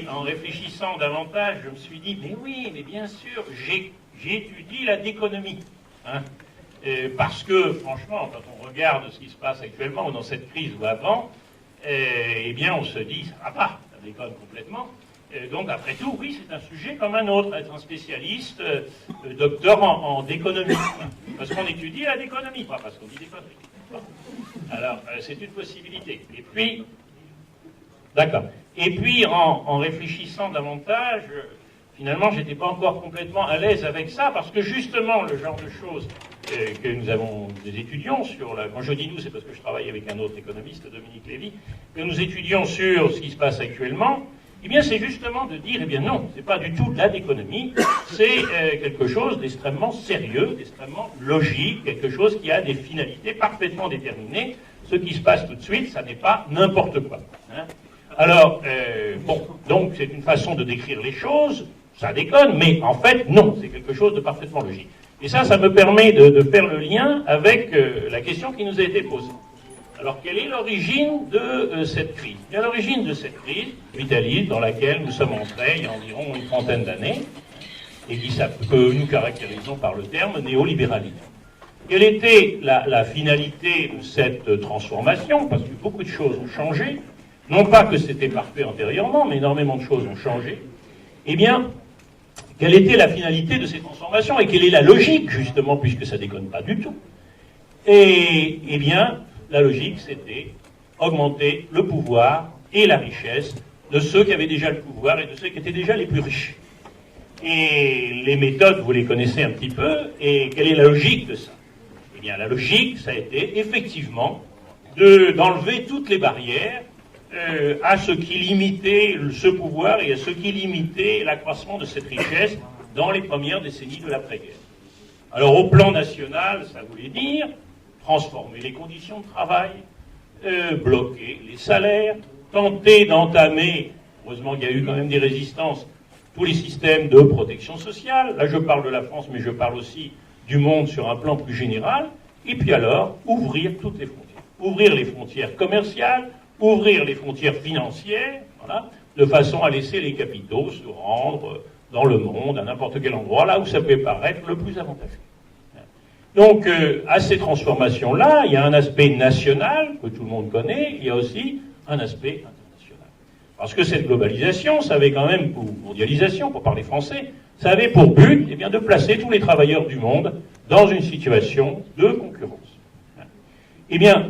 En réfléchissant davantage, je me suis dit, mais oui, mais bien sûr, j'étudie la d'économie. Hein, parce que, franchement, quand on regarde ce qui se passe actuellement, ou dans cette crise ou avant, eh bien, on se dit, ça va pas, ça déconne complètement. Donc, après tout, oui, c'est un sujet comme un autre, être un spécialiste, docteur en d'économie. Parce qu'on étudie la d'économie, pas parce qu'on dit des conneries. Alors, c'est une possibilité. Et puis, d'accord. Et puis, en réfléchissant davantage, finalement, j'étais pas encore complètement à l'aise avec ça, parce que justement, le genre de choses que nous avons des étudiants sur la... Quand je dis nous, c'est parce que je travaille avec un autre économiste, Dominique Lévy, que nous étudions sur ce qui se passe actuellement, eh bien, c'est justement de dire, eh bien non, c'est pas du tout de l'économie, c'est quelque chose d'extrêmement sérieux, d'extrêmement logique, quelque chose qui a des finalités parfaitement déterminées. Ce qui se passe tout de suite, ça n'est pas n'importe quoi. Hein. Alors, bon, donc c'est une façon de décrire les choses, ça déconne, mais en fait, non, c'est quelque chose de parfaitement logique. Et ça me permet de faire le lien avec la question qui nous a été posée. Alors, quelle est l'origine de cette crise? Bien, l'origine de cette crise capitaliste dans laquelle nous sommes entrés il y a environ une trentaine d'années, et que nous caractérisons par le terme néolibéralisme. Quelle était la finalité de cette transformation? Parce que beaucoup de choses ont changé. Non pas que c'était parfait antérieurement, mais énormément de choses ont changé. Eh bien, quelle était la finalité de ces transformations et quelle est la logique, justement, puisque ça déconne pas du tout? Et, eh bien, la logique, c'était augmenter le pouvoir et la richesse de ceux qui avaient déjà le pouvoir et de ceux qui étaient déjà les plus riches. Et les méthodes, vous les connaissez un petit peu, et quelle est la logique de ça? Eh bien, la logique, ça a été, effectivement, d'enlever toutes les barrières à ce qui limitait ce pouvoir et à ce qui limitait l'accroissement de cette richesse dans les premières décennies de l'après-guerre. Alors au plan national, ça voulait dire transformer les conditions de travail, bloquer les salaires, tenter d'entamer, heureusement qu'il y a eu quand même des résistances, tous les systèmes de protection sociale. Là je parle de la France, mais je parle aussi du monde sur un plan plus général. Et puis alors, ouvrir toutes les frontières. Ouvrir les frontières commerciales, ouvrir les frontières financières, voilà, de façon à laisser les capitaux se rendre dans le monde, à n'importe quel endroit, là où ça peut paraître le plus avantageux. Donc, à ces transformations-là, il y a un aspect national, que tout le monde connaît, il y a aussi un aspect international. Parce que cette globalisation, ça avait quand même, ou mondialisation, pour parler français, ça avait pour but, eh bien, de placer tous les travailleurs du monde dans une situation de concurrence. Eh bien,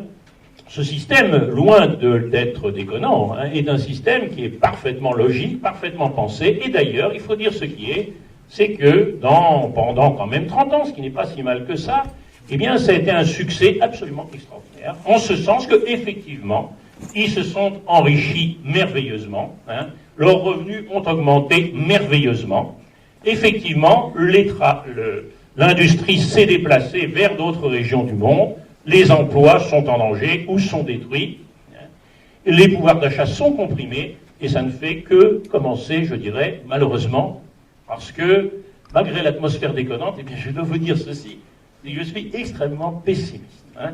ce système, loin d'être déconnant, hein, est un système qui est parfaitement logique, parfaitement pensé, et d'ailleurs, il faut dire ce qui est, c'est que pendant quand même 30 ans, ce qui n'est pas si mal que ça, eh bien, ça a été un succès absolument extraordinaire, en ce sens que, effectivement, ils se sont enrichis merveilleusement, hein, leurs revenus ont augmenté merveilleusement, effectivement, l'industrie s'est déplacée vers d'autres régions du monde, les emplois sont en danger ou sont détruits, les pouvoirs d'achat sont comprimés, et ça ne fait que commencer, je dirais, malheureusement, parce que, malgré l'atmosphère déconnante, eh bien, je dois vous dire ceci, je suis extrêmement pessimiste. Hein.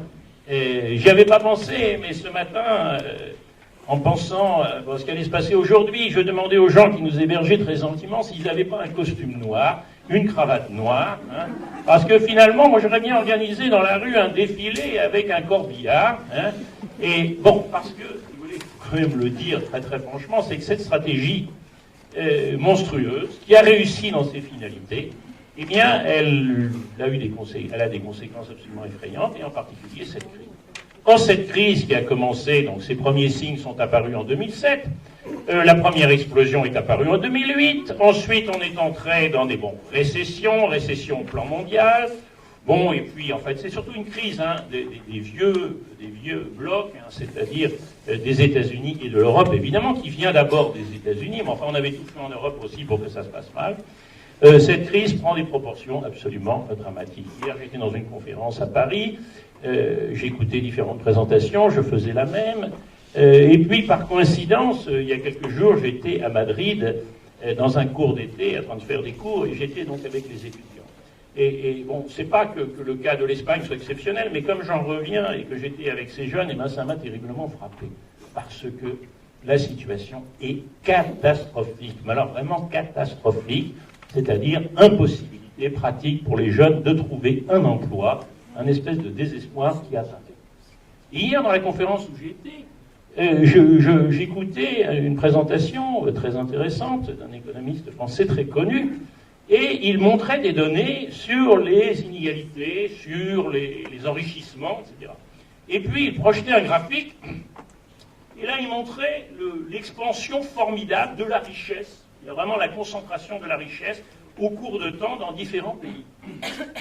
J'y avais pas pensé, mais ce matin, en pensant à ce qui allait se passer aujourd'hui, je demandais aux gens qui nous hébergeaient très gentiment s'ils n'avaient pas un costume noir, une cravate noire, hein, parce que finalement, moi j'aurais bien organisé dans la rue un défilé avec un corbillard, hein, et bon, parce que, si vous voulez, il faut quand même le dire très très franchement, c'est que cette stratégie monstrueuse, qui a réussi dans ses finalités, eh bien, elle a des conséquences absolument effrayantes, et en particulier cette crise. Quand cette crise qui a commencé, donc ses premiers signes sont apparus en 2007, la première explosion est apparue en 2008, ensuite on est entré dans des récession au plan mondial, et puis en fait c'est surtout une crise hein, des vieux blocs, hein, c'est-à-dire des États-Unis et de l'Europe évidemment, qui vient d'abord des États-Unis, mais enfin on avait tout fait en Europe aussi pour que ça se passe mal. Cette crise prend des proportions absolument dramatiques. Hier j'étais dans une conférence à Paris, j'ai écouté différentes présentations, je faisais la même, et puis par coïncidence, il y a quelques jours, j'étais à Madrid dans un cours d'été, en train de faire des cours, et j'étais donc avec les étudiants. Et bon, c'est pas que le cas de l'Espagne soit exceptionnel, mais comme j'en reviens et que j'étais avec ces jeunes, eh ben, ça m'a terriblement frappé. Parce que la situation est catastrophique, mais alors vraiment catastrophique, c'est-à-dire impossibilité pratique pour les jeunes de trouver un emploi, un espèce de désespoir qui atteint. Hier, dans la conférence où j'étais, j'écoutais une présentation très intéressante d'un économiste français très connu, et il montrait des données sur les inégalités, sur les enrichissements, etc. Et puis il projetait un graphique, et là il montrait l'expansion formidable de la richesse. Il y a vraiment la concentration de la richesse au cours de temps dans différents pays.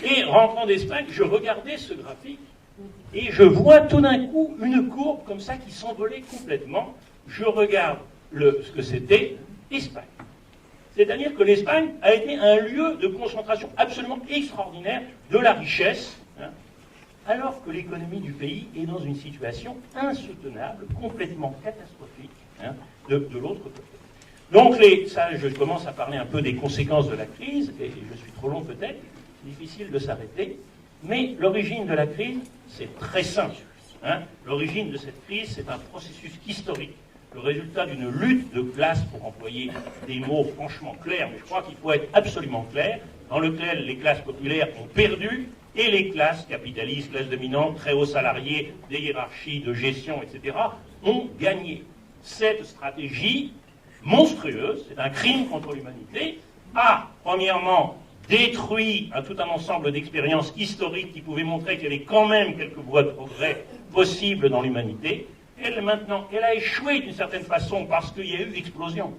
Et rentrant d'Espagne, je regardais ce graphique, et je vois tout d'un coup une courbe comme ça qui s'envolait complètement. Je regarde ce que c'était l'Espagne. C'est-à-dire que l'Espagne a été un lieu de concentration absolument extraordinaire de la richesse, hein, alors que l'économie du pays est dans une situation insoutenable, complètement catastrophique, hein, de l'autre côté. Donc, ça, je commence à parler un peu des conséquences de la crise, et je suis trop long peut-être, c'est difficile de s'arrêter. Mais l'origine de la crise, c'est très simple. Hein. L'origine de cette crise, c'est un processus historique, le résultat d'une lutte de classe, pour employer des mots franchement clairs, mais je crois qu'il faut être absolument clair, dans lequel les classes populaires ont perdu, et les classes capitalistes, classes dominantes, très hauts salariés, des hiérarchies de gestion, etc., ont gagné. Cette stratégie monstrueuse, c'est un crime contre l'humanité, a, premièrement, détruit tout un ensemble d'expériences historiques qui pouvaient montrer qu'il y avait quand même quelques voies de progrès possibles dans l'humanité. Elle a échoué d'une certaine façon parce qu'il y a eu explosion.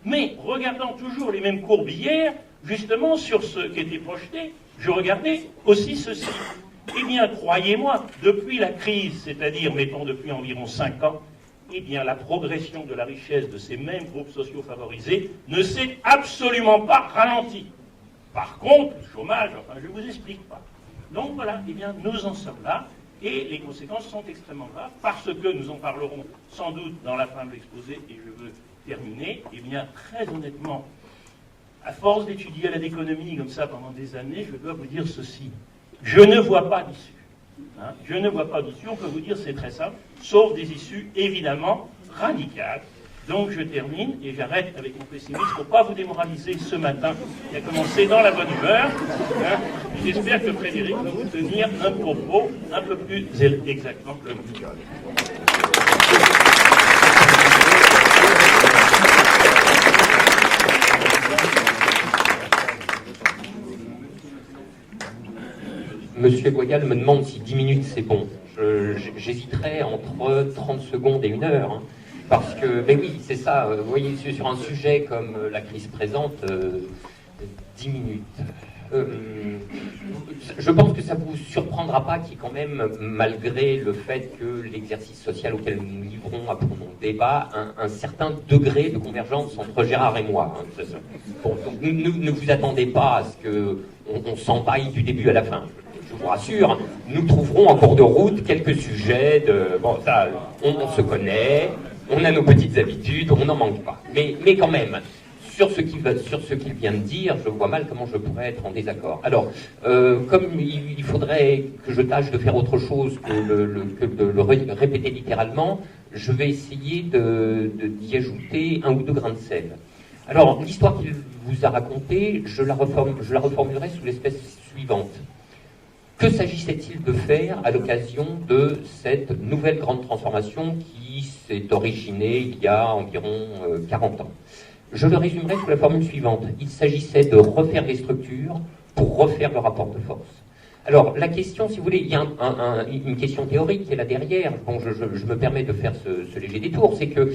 Mais, regardant toujours les mêmes courbes hier, justement sur ce qui était projeté, je regardais aussi ceci. Eh bien, croyez-moi, depuis la crise, c'est-à-dire, mettons, depuis environ 5 ans, eh bien, la progression de la richesse de ces mêmes groupes sociaux favorisés ne s'est absolument pas ralentie. Par contre, le chômage, enfin, je ne vous explique pas. Donc voilà, eh bien, nous en sommes là, et les conséquences sont extrêmement graves, parce que nous en parlerons sans doute dans la fin de l'exposé, et je veux terminer, eh bien, très honnêtement, à force d'étudier l'économie comme ça pendant des années, je dois vous dire ceci. Je ne vois pas d'issue. Hein, je ne vois pas d'issue, on peut vous dire c'est très simple, sauf des issues évidemment radicales. Donc je termine et j'arrête avec mon pessimisme pour ne pas vous démoraliser ce matin qui a commencé dans la bonne humeur. Hein. J'espère que Frédéric va vous tenir un propos un peu plus exactement que le mien. Monsieur Boyal me demande si 10 minutes c'est bon. J'hésiterais entre 30 secondes et 1 heure. Hein. Parce que, ben oui, c'est ça, vous voyez, sur un sujet comme la crise présente, 10 minutes. Je pense que ça ne vous surprendra pas qu'il y ait quand même, malgré le fait que l'exercice social auquel nous nous livrons a pour mon débat, un certain degré de convergence entre Gérard et moi. Hein. Bon, donc ne vous attendez pas à ce qu'on s'empaille du début à la fin. Je vous rassure, nous trouverons en cours de route quelques sujets de... Bon, ça, on se connaît... On a nos petites habitudes, on n'en manque pas. Mais quand même, sur ce qu'il vient de dire, je vois mal comment je pourrais être en désaccord. Alors, comme il faudrait que je tâche de faire autre chose que de le répéter littéralement, je vais essayer d'y ajouter 1 ou 2 grains de sel. Alors, l'histoire qu'il vous a racontée, je la reformulerai sous l'espèce suivante. Que s'agissait-il de faire à l'occasion de cette nouvelle grande transformation qui s'est originée il y a environ 40 ans? Je le résumerai sous la formule suivante. Il s'agissait de refaire les structures pour refaire le rapport de force. Alors, la question, si vous voulez, il y a une question théorique qui est là derrière. Bon, je me permets de faire ce léger détour. C'est que,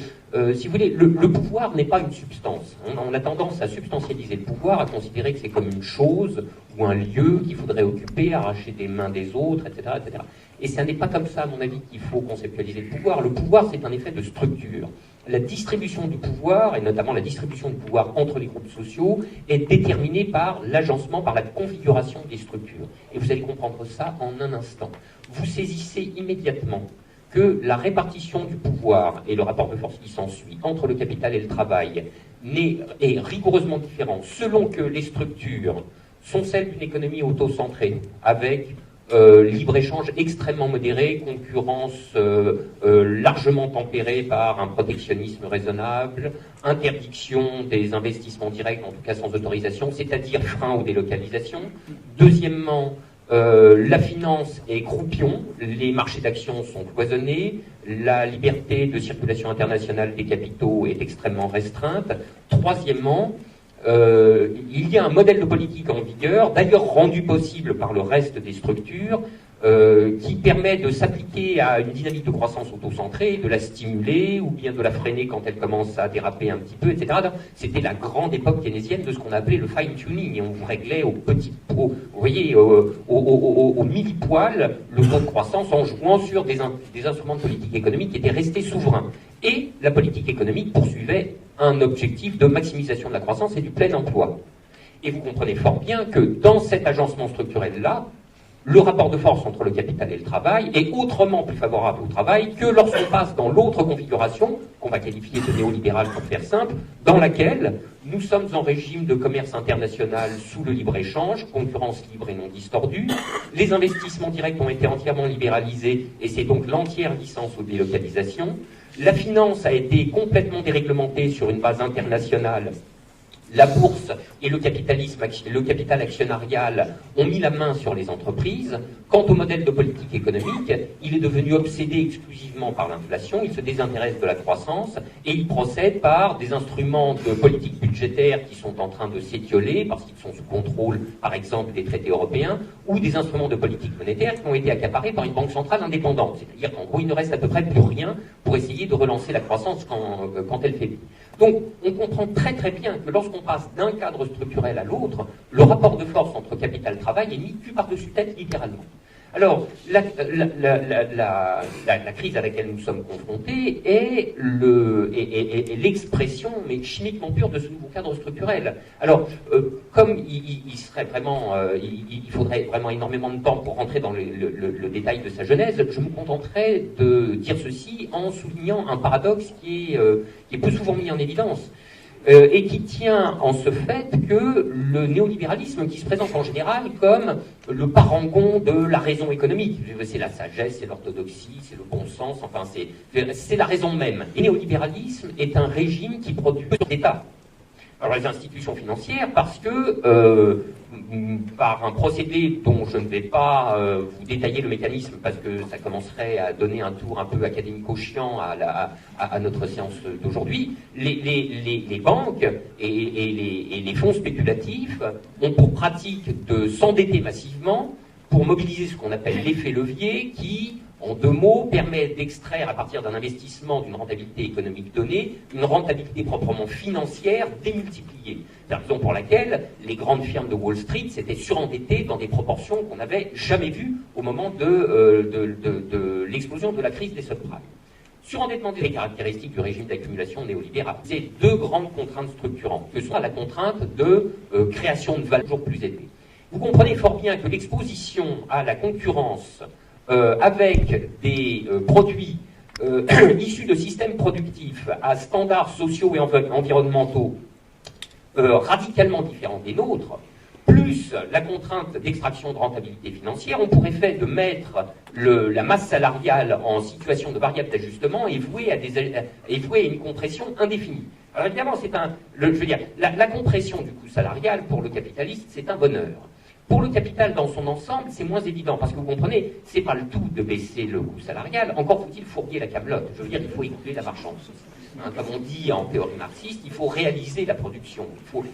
si vous voulez, le pouvoir n'est pas une substance. On a tendance à substantialiser le pouvoir, à considérer que c'est comme une chose ou un lieu qu'il faudrait occuper, arracher des mains des autres, etc., etc. Et ce n'est pas comme ça, à mon avis, qu'il faut conceptualiser le pouvoir. Le pouvoir, c'est un effet de structure. La distribution du pouvoir, et notamment la distribution du pouvoir entre les groupes sociaux, est déterminée par l'agencement, par la configuration des structures. Et vous allez comprendre ça en un instant. Vous saisissez immédiatement que la répartition du pouvoir et le rapport de force qui s'ensuit entre le capital et le travail est rigoureusement différent selon que les structures sont celles d'une économie auto-centrée, avec libre-échange extrêmement modéré, concurrence largement tempérée par un protectionnisme raisonnable, interdiction des investissements directs, en tout cas sans autorisation, c'est-à-dire frein aux délocalisations. Deuxièmement, la finance est croupion, les marchés d'actions sont cloisonnés, la liberté de circulation internationale des capitaux est extrêmement restreinte. Troisièmement, il y a un modèle de politique en vigueur, d'ailleurs rendu possible par le reste des structures, qui permet de s'appliquer à une dynamique de croissance autocentrée, de la stimuler ou bien de la freiner quand elle commence à déraper un petit peu, etc. C'était la grande époque keynésienne de ce qu'on appelait le fine-tuning, et on vous réglait au petit, vous voyez, au millipoil le taux de croissance en jouant sur des instruments de politique économique qui étaient restés souverains. Et la politique économique poursuivait un objectif de maximisation de la croissance et du plein emploi. Et vous comprenez fort bien que dans cet agencement structurel-là, le rapport de force entre le capital et le travail est autrement plus favorable au travail que lorsqu'on passe dans l'autre configuration, qu'on va qualifier de néolibérale pour faire simple, dans laquelle nous sommes en régime de commerce international sous le libre-échange, concurrence libre et non distordue. Les investissements directs ont été entièrement libéralisés et c'est donc l'entière licence aux délocalisations. La finance a été complètement déréglementée sur une base internationale. La bourse et le capital actionnarial ont mis la main sur les entreprises. Quant au modèle de politique économique, il est devenu obsédé exclusivement par l'inflation, il se désintéresse de la croissance et il procède par des instruments de politique budgétaire qui sont en train de s'étioler parce qu'ils sont sous contrôle, par exemple, des traités européens, ou des instruments de politique monétaire qui ont été accaparés par une banque centrale indépendante. C'est-à-dire qu'en gros, il ne reste à peu près plus rien pour essayer de relancer la croissance quand elle faiblit. Donc, on comprend très très bien que lorsqu'on passe d'un cadre structurel à l'autre, le rapport de force entre capital et travail est mis cul par-dessus tête, littéralement. Alors, la crise à laquelle nous sommes confrontés est l'expression, mais chimiquement pure, de ce nouveau cadre structurel. Alors, comme il serait vraiment, il faudrait vraiment énormément de temps pour rentrer dans le détail de sa genèse, je me contenterai de dire ceci en soulignant un paradoxe qui est peu souvent mis en évidence. Et qui tient en ce fait que le néolibéralisme, qui se présente en général comme le parangon de la raison économique, c'est la sagesse, c'est l'orthodoxie, c'est le bon sens, enfin c'est la raison même. Le néolibéralisme est un régime qui produit l'État. Alors les institutions financières, parce que par un procédé dont je ne vais pas vous détailler le mécanisme, parce que ça commencerait à donner un tour un peu académico-chiant à notre séance d'aujourd'hui, les banques et les fonds spéculatifs ont pour pratique de s'endetter massivement pour mobiliser ce qu'on appelle l'effet levier qui, en deux mots, permet d'extraire à partir d'un investissement d'une rentabilité économique donnée, une rentabilité proprement financière démultipliée. C'est la raison pour laquelle les grandes firmes de Wall Street s'étaient surendettées dans des proportions qu'on n'avait jamais vues au moment de l'explosion de la crise des subprimes. Surendettement des caractéristiques du régime d'accumulation néolibéral. C'est deux grandes contraintes structurantes, que soit la contrainte de création de valeur toujours plus élevée. Vous comprenez fort bien que l'exposition à la concurrence avec des produits issus de systèmes productifs à standards sociaux et environnementaux radicalement différents des nôtres, plus la contrainte d'extraction de rentabilité financière, ont pour effet de mettre la masse salariale en situation de variable d'ajustement et vouée à une compression indéfinie. Alors évidemment, la compression du coût salarial pour le capitaliste, c'est un bonheur. Pour le capital dans son ensemble, c'est moins évident, parce que vous comprenez, c'est pas le tout de baisser le coût salarial, encore faut-il fourguer la camelote. Je veux dire, il faut écouler la marchandise. Comme on dit en théorie marxiste, il faut réaliser la production,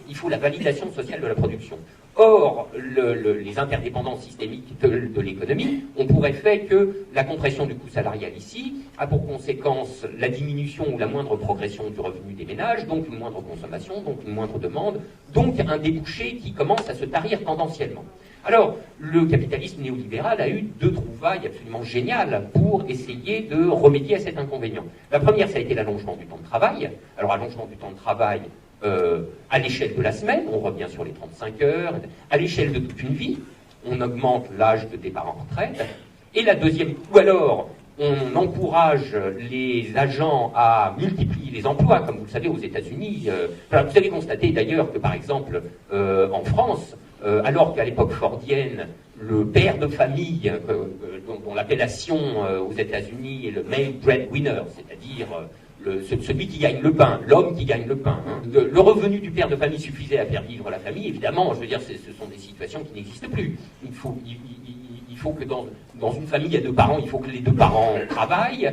il faut la validation sociale de la production. Or, les interdépendances systémiques de l'économie ont pour effet que la compression du coût salarial ici a pour conséquence la diminution ou la moindre progression du revenu des ménages, donc une moindre consommation, donc une moindre demande, donc un débouché qui commence à se tarir tendanciellement. Alors, le capitalisme néolibéral a eu deux trouvailles absolument géniales pour essayer de remédier à cet inconvénient. La première, ça a été l'allongement du temps de travail. Alors, allongement du temps de travail à l'échelle de la semaine, on revient sur les 35 heures, à l'échelle de toute une vie, on augmente l'âge de départ en retraite, et la deuxième, ou alors on encourage les agents à multiplier les emplois, comme vous le savez aux États-Unis. Vous avez constaté d'ailleurs que par exemple en France, alors qu'à l'époque fordienne, le père de famille, dont l'appellation aux États-Unis est le male breadwinner, c'est-à-dire celui qui gagne le pain, l'homme qui gagne le pain. Hein. Le revenu du père de famille suffisait à faire vivre la famille. Évidemment, je veux dire, ce sont des situations qui n'existent plus. Il faut que dans une famille, il y a deux parents, il faut que les deux parents travaillent.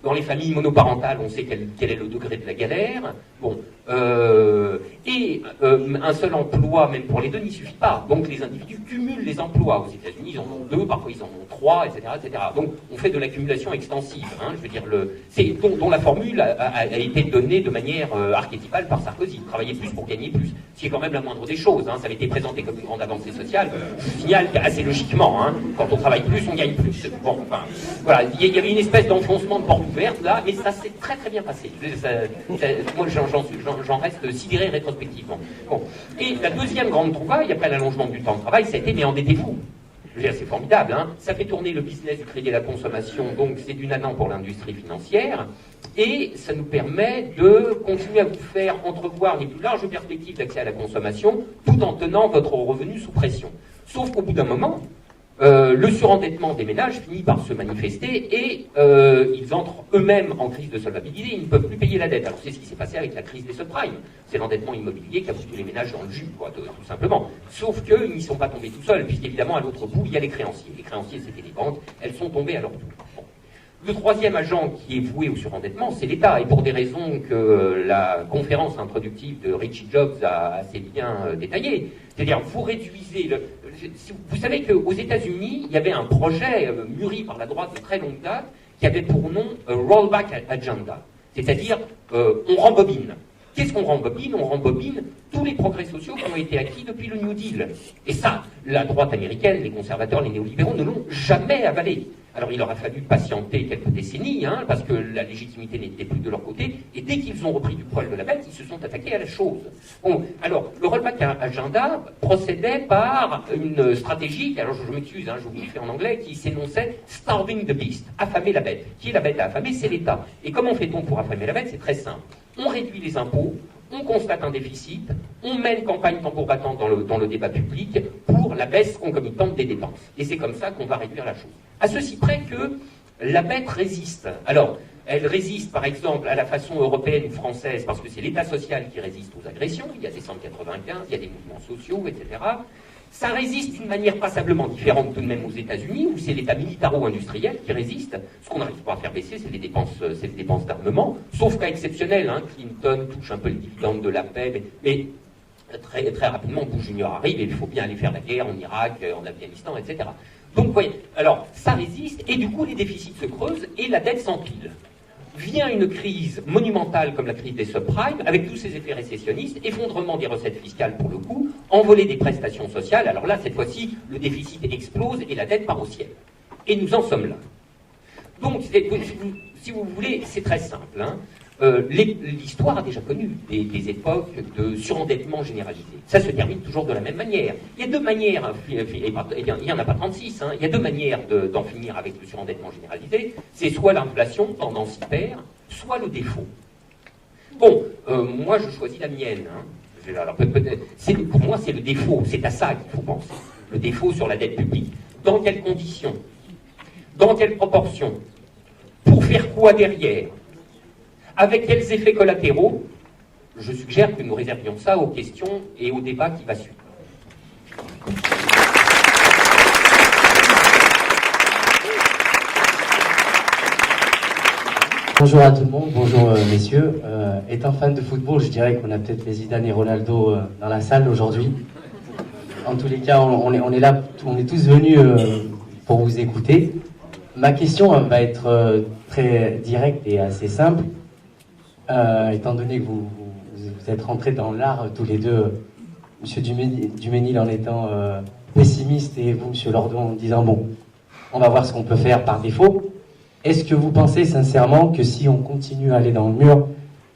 Dans les familles monoparentales, on sait quel est le degré de la galère. Bon, un seul emploi, même pour les deux, n'y suffit pas. Donc les individus cumulent les emplois. Aux États-Unis, ils en ont deux, parfois ils en ont trois, etc., etc. Donc on fait de l'accumulation extensive. Hein, je veux dire, dont la formule a été donnée de manière archétypale par Sarkozy. Travailler plus pour gagner plus. Ce qui est quand même la moindre des choses. Hein. Ça avait été présenté comme une grande avancée sociale. Je vous signale qu'assez logiquement, hein, quand on travaille plus, on gagne plus. Bon, enfin, voilà, il y avait une espèce d'enfoncement de porte ouverte là, mais ça s'est très très bien passé. Moi, j'en reste sidéré rétrospectivement. Bon. Et la deuxième grande trouvaille, après l'allongement du temps de travail, ça a été mais endettez-vous. C'est formidable, hein. Ça fait tourner le business du crédit à la consommation, donc c'est du nanan pour l'industrie financière, et ça nous permet de continuer à vous faire entrevoir les plus larges perspectives d'accès à la consommation, tout en tenant votre revenu sous pression. Sauf qu'au bout d'un moment, le surendettement des ménages finit par se manifester et ils entrent eux-mêmes en crise de solvabilité, ils ne peuvent plus payer la dette. Alors c'est ce qui s'est passé avec la crise des subprimes. C'est l'endettement immobilier qui a foutu les ménages dans le jus, quoi, tout simplement. Sauf qu'ils n'y sont pas tombés tout seuls, puisqu'évidemment à l'autre bout, il y a les créanciers. Les créanciers, c'était les banques, elles sont tombées à leur tour. Bon. Le troisième agent qui est voué au surendettement, c'est l'État, et pour des raisons que la conférence introductive de Richie Jobs a assez bien détaillées. C'est-à-dire, vous réduisez vous savez qu'aux États-Unis, il y avait un projet mûri par la droite de très longue date qui avait pour nom Rollback Agenda. C'est-à-dire, on rembobine. Qu'est-ce qu'on rembobine? On rembobine tous les progrès sociaux qui ont été acquis depuis le New Deal. Et ça, la droite américaine, les conservateurs, les néolibéraux ne l'ont jamais avalé. Alors il aura fallu patienter quelques décennies, hein, parce que la légitimité n'était plus de leur côté, et dès qu'ils ont repris du poil de la bête, ils se sont attaqués à la chose. Bon, alors, le Rollback Agenda procédait par une stratégie, alors je m'excuse, hein, je vous le fais en anglais, qui s'énonçait « starving the beast », affamer la bête. Qui est la bête à affamer? C'est l'État. Et comment fait-on pour affamer la bête? C'est très simple. On réduit les impôts, on constate un déficit, on mène campagne tambour battant dans le débat public pour la baisse concomitante des dépenses. Et c'est comme ça qu'on va réduire la chose. À ceci près que la bête résiste. Alors, elle résiste par exemple à la façon européenne ou française parce que c'est l'État social qui résiste aux agressions. Il y a des 195, il y a des mouvements sociaux, etc. Ça résiste d'une manière passablement différente tout de même aux États-Unis, où c'est l'État militaro-industriel qui résiste. Ce qu'on n'arrive pas à faire baisser, c'est les dépenses d'armement, sauf cas exceptionnel. Hein, Clinton touche un peu les dividendes de la paix, mais très, très rapidement, Bush Junior arrive et il faut bien aller faire la guerre en Irak, en Afghanistan, etc. Donc, vous voyez, alors, ça résiste, et du coup, les déficits se creusent, et la dette s'empile. Vient une crise monumentale comme la crise des subprimes, avec tous ses effets récessionnistes, effondrement des recettes fiscales pour le coup, envolée des prestations sociales. Alors là, cette fois-ci, le déficit explose et la dette part au ciel. Et nous en sommes là. Donc, si vous voulez, c'est très simple. Hein. L'histoire a déjà connu des époques de surendettement généralisé. Ça se termine toujours de la même manière. Il y a deux manières, il n'y en a pas 36, hein, il y a deux manières d'en finir avec le surendettement généralisé. C'est soit l'inflation, tendance hyper, soit le défaut. Bon, moi je choisis la mienne. Hein. Alors, pour moi c'est le défaut, c'est à ça qu'il faut penser. Le défaut sur la dette publique. Dans quelles conditions? Dans quelles proportions? Pour faire quoi derrière? Avec quels effets collatéraux? Je suggère que nous réservions ça aux questions et au débat qui va suivre. Bonjour à tout le monde, bonjour messieurs. Étant fan de football, je dirais qu'on a peut-être les Zidane et Ronaldo dans la salle aujourd'hui. En tous les cas, on est là, on est tous venus pour vous écouter. Ma question va être très directe et assez simple. Étant donné que vous êtes rentrés dans l'art tous les deux, M. Duménil en étant pessimiste et vous, M. Lordon, en disant bon, on va voir ce qu'on peut faire par défaut. Est-ce que vous pensez sincèrement que si on continue à aller dans le mur,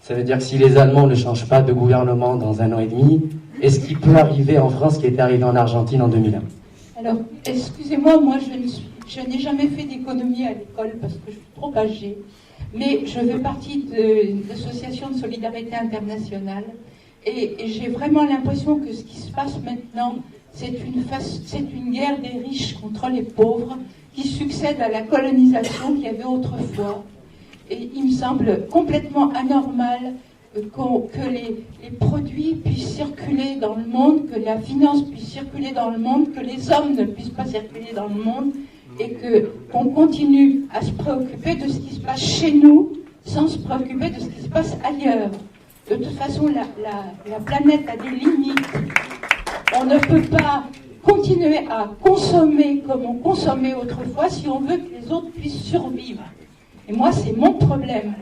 ça veut dire que si les Allemands ne changent pas de gouvernement dans 1 an et demi, est-ce qu'il peut arriver en France ce qui est arrivé en Argentine en 2001? Alors, excusez-moi, moi je n'ai jamais fait d'économie à l'école parce que je suis trop âgée. Mais je fais partie d'une association de solidarité internationale Et j'ai vraiment l'impression que ce qui se passe maintenant, c'est une guerre des riches contre les pauvres qui succède à la colonisation qu'il y avait autrefois. Et il me semble complètement anormal que les produits puissent circuler dans le monde, que la finance puisse circuler dans le monde, que les hommes ne puissent pas circuler dans le monde, et qu'on continue à se préoccuper de ce qui se passe chez nous, sans se préoccuper de ce qui se passe ailleurs. De toute façon, la planète a des limites. On ne peut pas continuer à consommer comme on consommait autrefois si on veut que les autres puissent survivre. Et moi, c'est mon problème.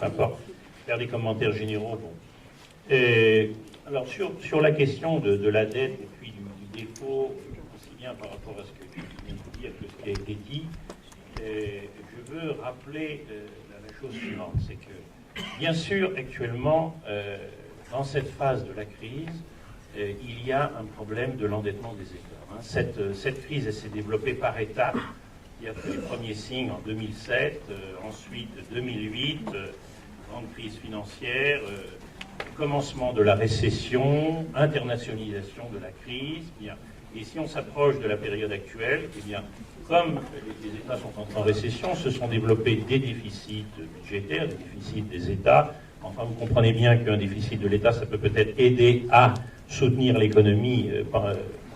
Importe. Faire des commentaires généraux. Bon. Alors sur la question de la dette et puis du défaut, aussi bien par rapport à ce que tu viens de dire que ce qui a été dit, je veux rappeler la chose suivante, c'est que bien sûr actuellement dans cette phase de la crise, il y a un problème de l'endettement des États. Cette crise s'est développée par étapes. Il y a fait les premiers signes en 2007, ensuite 2008, grande crise financière, commencement de la récession, internationalisation de la crise. Bien. Et si on s'approche de la période actuelle, eh bien, comme les États sont entrés en récession, se sont développés des déficits budgétaires, des déficits des États. Enfin, vous comprenez bien qu'un déficit de l'État, ça peut peut-être aider à soutenir l'économie.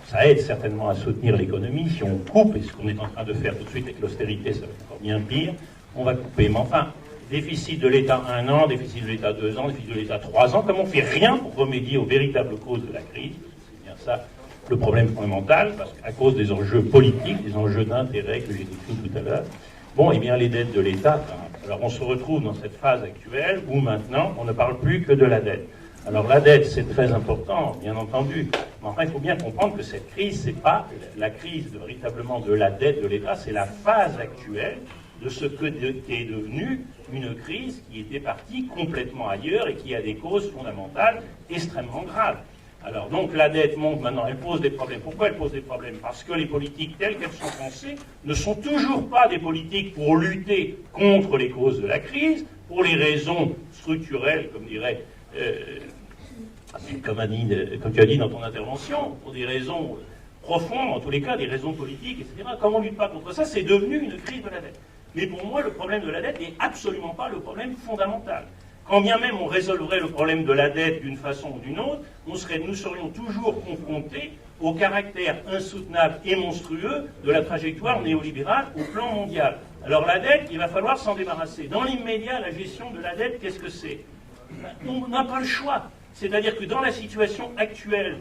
Ça aide certainement à soutenir l'économie. Si on coupe, et ce qu'on est en train de faire tout de suite avec l'austérité, ça va être encore bien pire, on va couper. Mais enfin, déficit de l'État 1 an, déficit de l'État 2 ans, déficit de l'État 3 ans, comme on ne fait rien pour remédier aux véritables causes de la crise, c'est bien ça le problème fondamental, parce qu'à cause des enjeux politiques, des enjeux d'intérêt que j'ai décrits tout à l'heure, bon, eh bien les dettes de l'État, alors on se retrouve dans cette phase actuelle où maintenant on ne parle plus que de la dette. Alors la dette, c'est très important, bien entendu, mais enfin il faut bien comprendre que cette crise, c'est pas la crise véritablement de la dette de l'État, c'est la phase actuelle de ce qui est devenu une crise qui était partie complètement ailleurs et qui a des causes fondamentales extrêmement graves. Alors donc la dette monte maintenant, elle pose des problèmes. Pourquoi elle pose des problèmes? Parce que les politiques telles qu'elles sont pensées ne sont toujours pas des politiques pour lutter contre les causes de la crise, pour les raisons structurelles, comme dirait, comme tu as dit dans ton intervention, pour des raisons profondes, en tous les cas des raisons politiques, etc. Comme on ne lutte pas contre ça, c'est devenu une crise de la dette. Mais pour moi, le problème de la dette n'est absolument pas le problème fondamental. Quand bien même on résolverait le problème de la dette d'une façon ou d'une autre, nous serions toujours confrontés au caractère insoutenable et monstrueux de la trajectoire néolibérale au plan mondial. Alors la dette, il va falloir s'en débarrasser. Dans l'immédiat, la gestion de la dette, qu'est-ce que c'est? On n'a pas le choix. C'est-à-dire que dans la situation actuelle,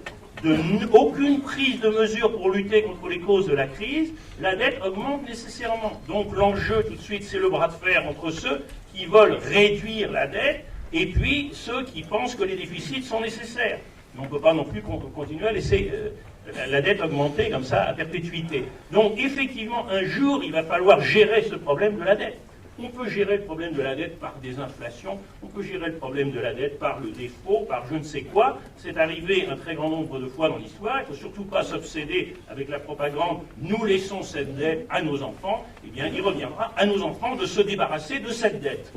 aucune prise de mesure pour lutter contre les causes de la crise, la dette augmente nécessairement. Donc l'enjeu tout de suite, c'est le bras de fer entre ceux qui veulent réduire la dette et puis ceux qui pensent que les déficits sont nécessaires. Mais on ne peut pas non plus continuer à laisser la dette augmenter comme ça à perpétuité. Donc effectivement, un jour, il va falloir gérer ce problème de la dette. On peut gérer le problème de la dette par des inflations, on peut gérer le problème de la dette par le défaut, par je ne sais quoi. C'est arrivé un très grand nombre de fois dans l'histoire. Il ne faut surtout pas s'obséder avec la propagande. Nous laissons cette dette à nos enfants. Eh bien, il reviendra à nos enfants de se débarrasser de cette dette,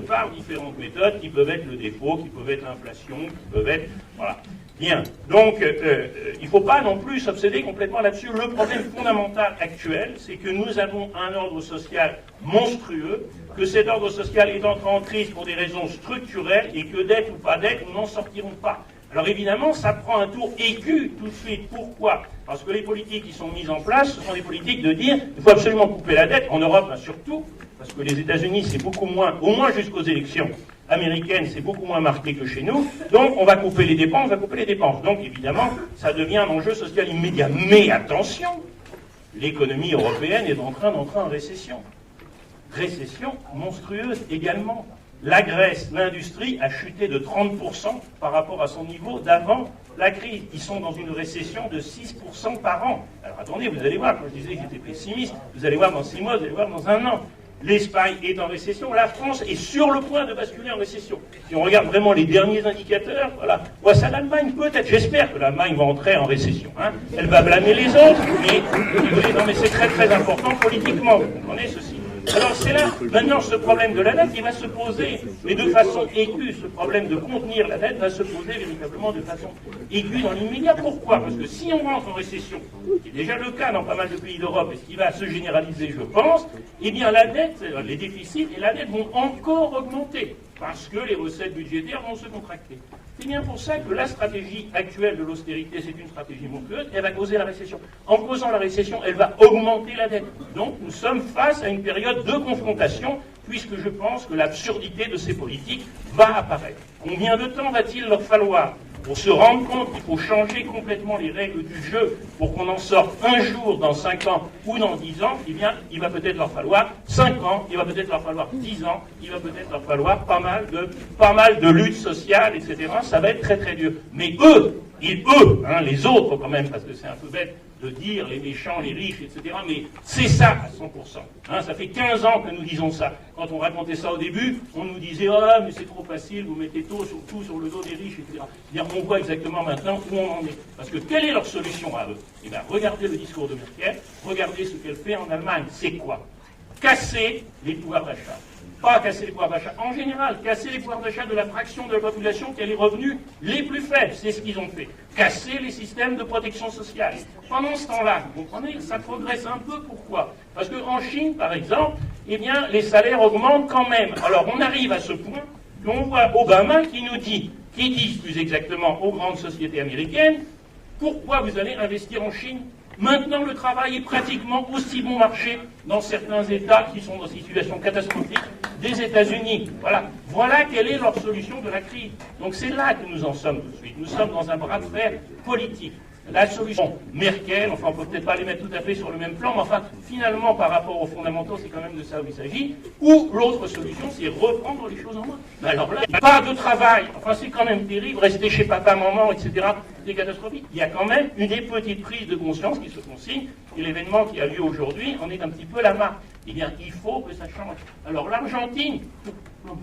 par différentes méthodes qui peuvent être le défaut, qui peuvent être l'inflation, qui peuvent être... Voilà. Bien. Donc, il ne faut pas non plus s'obséder complètement là-dessus. Le problème fondamental actuel, c'est que nous avons un ordre social monstrueux, que cet ordre social est entré en crise pour des raisons structurelles et que dette ou pas dette, nous n'en sortirons pas. Alors évidemment, ça prend un tour aigu tout de suite. Pourquoi? Parce que les politiques qui sont mises en place, ce sont des politiques de dire il faut absolument couper la dette, en Europe surtout, parce que les États-Unis, c'est beaucoup moins, au moins jusqu'aux élections américaines, c'est beaucoup moins marqué que chez nous. Donc on va couper les dépenses, on va couper les dépenses. Donc évidemment, ça devient un enjeu social immédiat. Mais attention, l'économie européenne est en train d'entrer en récession. Récession monstrueuse également. La Grèce, l'industrie a chuté de 30% par rapport à son niveau d'avant la crise. Ils sont dans une récession de 6% par an. Alors attendez, vous allez voir, quand je disais que j'étais pessimiste, vous allez voir dans 6 mois, vous allez voir dans 1 an. L'Espagne est en récession, la France est sur le point de basculer en récession. Si on regarde vraiment les derniers indicateurs, voilà. Moi, ça, l'Allemagne, peut-être, j'espère que l'Allemagne va entrer en récession. Elle va blâmer les autres, mais, non, mais c'est très très important politiquement, vous comprenez ceci. Alors c'est là, maintenant ce problème de la dette, il va se poser, mais de façon aiguë, ce problème de contenir la dette va se poser véritablement de façon aiguë dans l'immédiat. Pourquoi? Parce que si on rentre en récession, ce qui est déjà le cas dans pas mal de pays d'Europe, et ce qui va se généraliser, je pense, eh bien la dette, les déficits et la dette vont encore augmenter, parce que les recettes budgétaires vont se contracter. C'est bien pour ça que la stratégie actuelle de l'austérité, c'est une stratégie monstrueuse, elle va causer la récession. En causant la récession, elle va augmenter la dette. Donc nous sommes face à une période de confrontation, puisque je pense que l'absurdité de ces politiques va apparaître. Combien de temps va-t-il leur falloir pour se rendre compte qu'il faut changer complètement les règles du jeu pour qu'on en sorte un jour dans 5 ans ou dans 10 ans? Eh bien, il va peut-être leur falloir 5 ans, il va peut-être leur falloir 10 ans, il va peut-être leur falloir pas mal de luttes sociales, etc. Ça va être très très dur. Mais eux, les autres quand même, parce que c'est un peu bête de dire les méchants, les riches, etc. Mais c'est ça à 100%. Ça fait 15 ans que nous disons ça. Quand on racontait ça au début, on nous disait « Ah, mais c'est trop facile, vous mettez tout sur le dos des riches, etc. » C'est-à-dire, on voit exactement maintenant où on en est. Parce que quelle est leur solution à eux? Eh bien, regardez le discours de Merkel, regardez ce qu'elle fait en Allemagne. C'est quoi? Casser les pouvoirs d'achat. Pas casser les pouvoirs d'achat en général, casser les pouvoirs d'achat de la fraction de la population qui a les revenus les plus faibles. C'est ce qu'ils ont fait. Casser les systèmes de protection sociale. Pendant ce temps-là, vous comprenez, ça progresse un peu. Pourquoi? Parce qu'en Chine, par exemple, eh bien, les salaires augmentent quand même. Alors, on arrive à ce point qu'on voit Obama qui dit plus exactement aux grandes sociétés américaines, pourquoi vous allez investir en Chine? Maintenant, le travail est pratiquement aussi bon marché dans certains États qui sont dans une situation catastrophique des États-Unis. Voilà quelle est leur solution de la crise. Donc c'est là que nous en sommes tout de suite. Nous sommes dans un bras de fer politique. La solution Merkel, enfin on peut peut-être pas les mettre tout à fait sur le même plan, mais enfin finalement par rapport aux fondamentaux, c'est quand même de ça où il s'agit. Ou l'autre solution, c'est reprendre les choses en main. Mais alors là, pas de travail, enfin c'est quand même terrible, rester chez papa, maman, etc. C'est catastrophique. Il y a quand même une des petites prises de conscience qui se consigne, et l'événement qui a lieu aujourd'hui en est un petit peu la marque. Eh bien, il faut que ça change. Alors l'Argentine,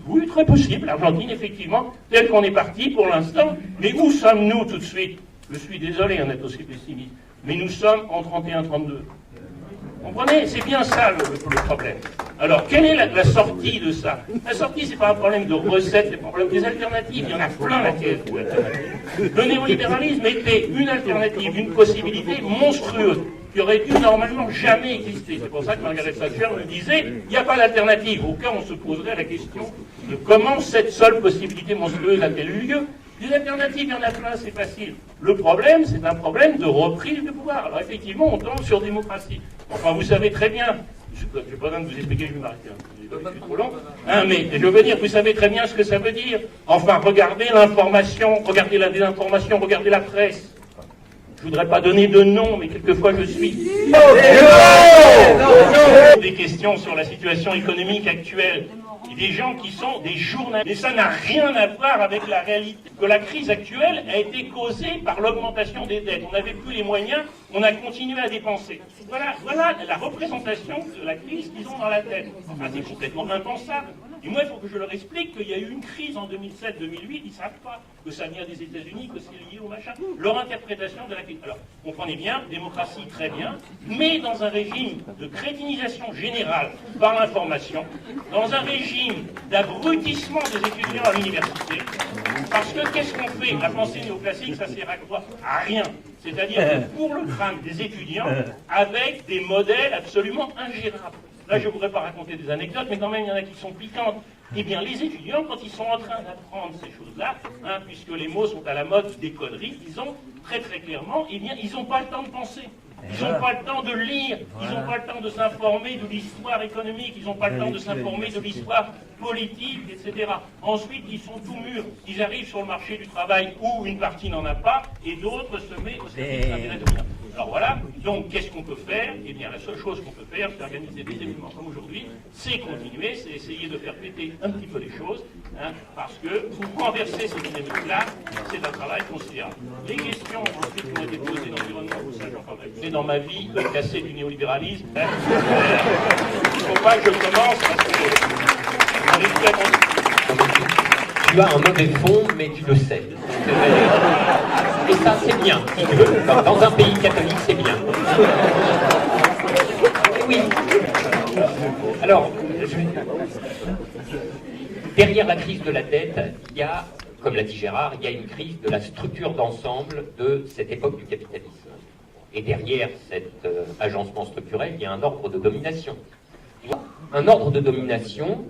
oui, très possible, l'Argentine effectivement, tel qu'on est parti pour l'instant, mais où sommes-nous tout de suite? Je suis désolé d'être aussi pessimiste, mais nous sommes en 31-32. Vous comprenez? C'est bien ça le problème. Alors, quelle est la sortie de ça? La sortie, c'est pas un problème de recettes, c'est pas un problème des alternatives. Il y en a plein la caisse d'alternatives. Le néolibéralisme était une alternative, une possibilité monstrueuse qui aurait dû normalement jamais exister. C'est pour ça que Margaret Thatcher nous disait il n'y a pas d'alternative. Au cas où on se poserait la question de comment cette seule possibilité monstrueuse a-t-elle eu lieu. Des alternatives, il y en a plein, c'est facile. Le problème, c'est un problème de reprise de pouvoir. Alors effectivement, on tombe sur démocratie. Enfin, vous savez très bien, je n'ai pas besoin de vous expliquer, je vais m'arrêter, je suis trop long. Mais je veux dire, vous savez très bien ce que ça veut dire. Enfin, regardez l'information, regardez la désinformation, regardez la presse. Je ne voudrais pas donner de nom, mais quelquefois je suis... Des questions sur la situation économique actuelle. Et des gens qui sont des journalistes. Et ça n'a rien à voir avec la réalité. Que la crise actuelle a été causée par l'augmentation des dettes. On n'avait plus les moyens, on a continué à dépenser. Voilà la représentation de la crise qu'ils ont dans la tête. Enfin, c'est complètement impensable. Et moi, il faut que je leur explique qu'il y a eu une crise en 2007-2008, ils ne savent pas que ça vient des États-Unis, que c'est lié au machin. Leur interprétation de la crise. Alors, comprenez bien, démocratie très bien, mais dans un régime de crétinisation générale par l'information, dans un régime d'abrutissement des étudiants à l'université, parce que qu'est-ce qu'on fait? La pensée néoclassique, ça sert à quoi? À rien. C'est-à-dire que pour le crâne des étudiants, avec des modèles absolument ingérables. Là, je ne voudrais pas raconter des anecdotes, mais quand même, il y en a qui sont piquantes. Eh bien, les étudiants, quand ils sont en train d'apprendre ces choses-là, puisque les mots sont à la mode des conneries, ils ont très très clairement, eh bien, ils n'ont pas le temps de penser. Ils n'ont pas le temps de lire, ils n'ont pas le temps de s'informer de l'histoire économique, ils n'ont pas le temps de s'informer de l'histoire politique, etc. Ensuite, ils sont tout mûrs, ils arrivent sur le marché du travail où une partie n'en a pas, et d'autres se mettent au service de l'intérêt de rien. Alors voilà, donc qu'est-ce qu'on peut faire? Eh bien, la seule chose qu'on peut faire, c'est organiser des événements comme aujourd'hui, c'est continuer, c'est essayer de faire péter un petit peu les choses, parce que pour renverser ces dynamiques-là, c'est un travail considérable. Les questions ensuite qui ont été posées dans l'environnement, ça j'en parlerai. C'est dans ma vie de casser du néolibéralisme. Il ne faut pas que je commence parce que on est très tu as un mauvais fond, mais tu le sais. Et ça, c'est bien. Dans un pays catholique, c'est bien. Oui. Alors, derrière la crise de la dette, il y a, comme l'a dit Gérard, il y a une crise de la structure d'ensemble de cette époque du capitalisme. Et derrière cet agencement structurel, il y a un ordre de domination. Un ordre de domination,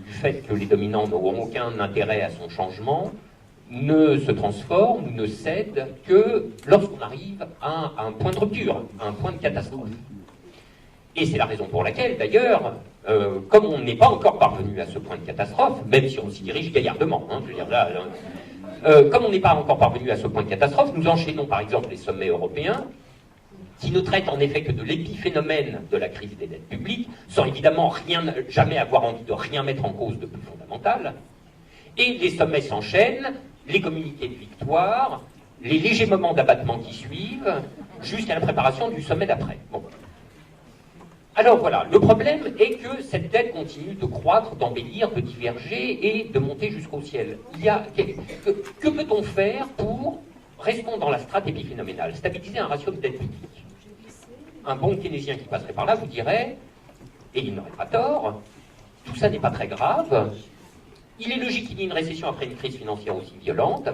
du fait que les dominants n'auront aucun intérêt à son changement, ne se transforme ou ne cède que lorsqu'on arrive à un point de rupture, à un point de catastrophe. Et c'est la raison pour laquelle, d'ailleurs, comme on n'est pas encore parvenu à ce point de catastrophe, même si on s'y dirige gaillardement, je veux dire là, comme on n'est pas encore parvenu à ce point de catastrophe, nous enchaînons par exemple les sommets européens, qui ne traitent en effet que de l'épiphénomène de la crise des dettes publiques, sans évidemment jamais avoir envie de rien mettre en cause de plus fondamental. Et les sommets s'enchaînent, les communiqués de victoire, les légers moments d'abattement qui suivent, jusqu'à la préparation du sommet d'après. Bon. Alors voilà, le problème est que cette dette continue de croître, d'embellir, de diverger et de monter jusqu'au ciel. Que peut-on faire pour, restons dans la strate épiphénoménale, stabiliser un ratio de dette publique? Un bon keynésien qui passerait par là vous dirait, et il n'aurait pas tort, tout ça n'est pas très grave, il est logique qu'il y ait une récession après une crise financière aussi violente,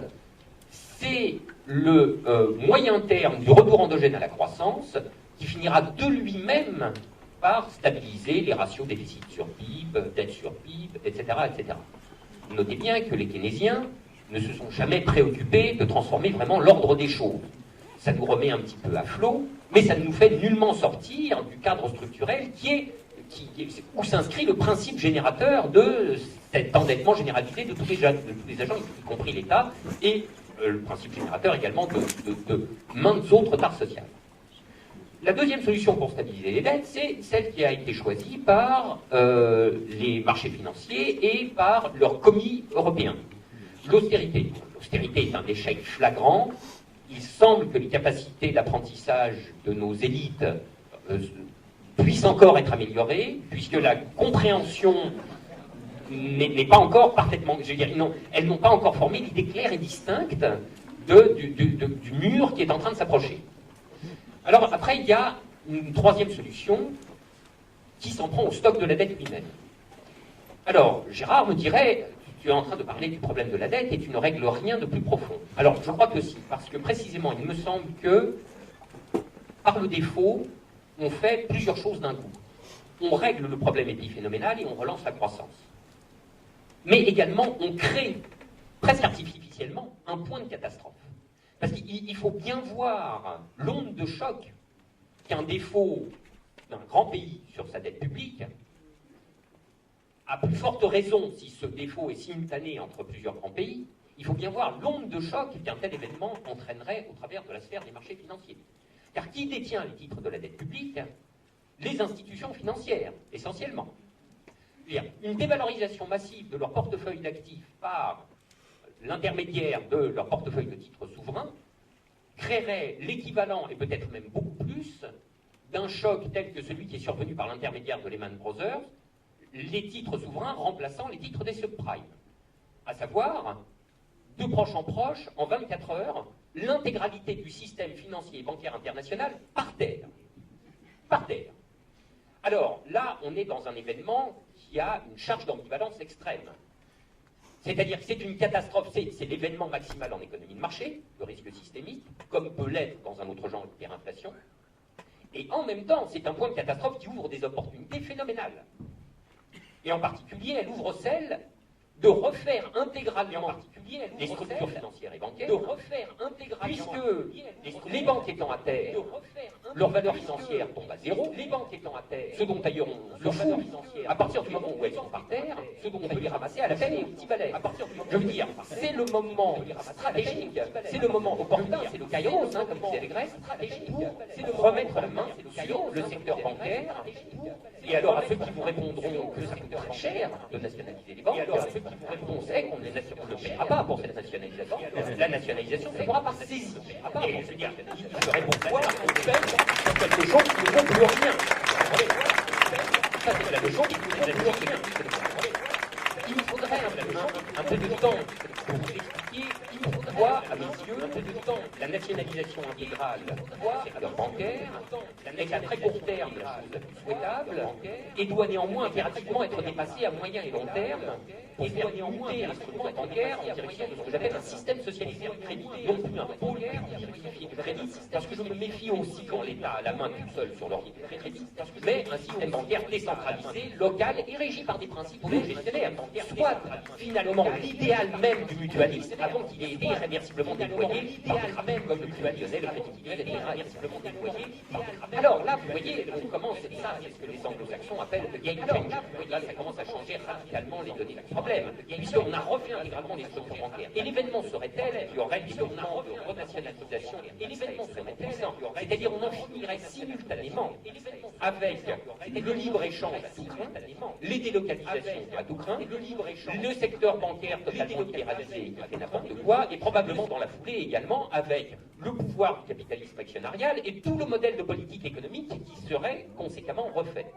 c'est le moyen terme du retour endogène à la croissance qui finira de lui-même par stabiliser les ratios déficit sur PIB, dette sur PIB, etc., etc. Notez bien que les keynésiens ne se sont jamais préoccupés de transformer vraiment l'ordre des choses. Ça nous remet un petit peu à flot, mais ça ne nous fait nullement sortir du cadre structurel où s'inscrit le principe générateur de cet endettement généralisé de tous les agents, y compris l'État, et le principe générateur également de maintes autres tares sociales. La deuxième solution pour stabiliser les dettes, c'est celle qui a été choisie par les marchés financiers et par leurs commis européens. L'austérité. L'austérité est un échec flagrant. Il semble que les capacités d'apprentissage de nos élites puissent encore être améliorées, puisque la compréhension n'est pas encore parfaitement... Je veux dire, elles n'ont pas encore formé l'idée claire et distincte du mur qui est en train de s'approcher. Alors après, il y a une troisième solution qui s'en prend au stock de la dette lui-même. Alors, Gérard me dirait... Tu es en train de parler du problème de la dette et tu ne règles rien de plus profond. Alors, je crois que si, parce que précisément, il me semble que, par le défaut, on fait plusieurs choses d'un coup. On règle le problème épiphénoménal et on relance la croissance. Mais également, on crée, presque artificiellement, un point de catastrophe. Parce qu'il faut bien voir l'onde de choc qu'un défaut d'un grand pays sur sa dette publique, à plus forte raison, si ce défaut est simultané entre plusieurs grands pays, il faut bien voir l'onde de choc qu'un tel événement entraînerait au travers de la sphère des marchés financiers. Car qui détient les titres de la dette publique? Les institutions financières, essentiellement. Une dévalorisation massive de leur portefeuille d'actifs par l'intermédiaire de leur portefeuille de titres souverains créerait l'équivalent, et peut-être même beaucoup plus, d'un choc tel que celui qui est survenu par l'intermédiaire de Lehman Brothers, les titres souverains remplaçant les titres des subprimes. À savoir, de proche en proche, en 24 heures, l'intégralité du système financier et bancaire international par terre. Par terre. Alors, là, on est dans un événement qui a une charge d'ambivalence extrême. C'est-à-dire que c'est une catastrophe, c'est l'événement maximal en économie de marché, le risque systémique, comme peut l'être dans un autre genre l'hyperinflation. Et en même temps, c'est un point de catastrophe qui ouvre des opportunités phénoménales. Et en particulier, elle ouvre celle de refaire intégralement les structures financières et bancaires, de refaire intégralement, puisque les banques étant à terre, leur valeur financière tombe à zéro, les banques étant à terre, ce dont d'ailleurs on se fout, à partir du moment où elles sont par terre, ce dont on peut les ramasser à la peine et au petit balai. Je veux dire, c'est le moment stratégique, c'est le moment opportun, c'est le kairos, comme disaient les Grecs, c'est de remettre la main sur le secteur bancaire. Et alors à ceux qui vous répondront que ça coûte très cher de nationaliser les banques, et alors à ceux qui vous répondront qu'on ne le paiera pas pour cette nationalisation, la nationalisation ne sera pas saisie. Et je veux dire, il serait pour pouvoir qu'on paye pour quelque chose qui ne vaut plus rien. Ça c'est quelque chose qui ne vaut plus rien. Il me faudrait un peu de temps pour vous expliquer, il me faudrait Quoi, à mes yeux, la nationalisation intégrale des secteurs bancaires est à très court terme la chose la plus souhaitable et doit néanmoins impérativement être dépassée à moyen et long terme pour faire muter les structures bancaires en direction de ce que j'appelle un système socialisé de crédit, non plus un pôle diversifié de crédit, parce que je me méfie aussi quand l'État a la main tout seul sur l'ordre du crédit, mais un système bancaire décentralisé, local et régi par des principes gestionnaires, soit finalement l'idéal même du mutualisme, avant qu'il ait été irréversiblement déployé, l'idéal même comme le mutualisme, le crédit qui a été irréversiblement déployé. Alors là, vous voyez, on commence, ça c'est ce que les anglo-saxons appellent le game change. Là, ça commence à changer radicalement les données du problème, puisqu'on a refait intégralement les structures bancaires. Et l'événement serait tel qu'il y aurait une renationalisation, et l'événement serait tel, c'est-à-dire on en finirait simultanément avec le libre-échange à tout craint, les délocalisations à tout craint, le secteur bancaire totalement libéralisé qui fait n'importe quoi, et probablement dans la foulée également avec le pouvoir du capitalisme actionnarial et tout le modèle de politique économique qui serait conséquemment refait.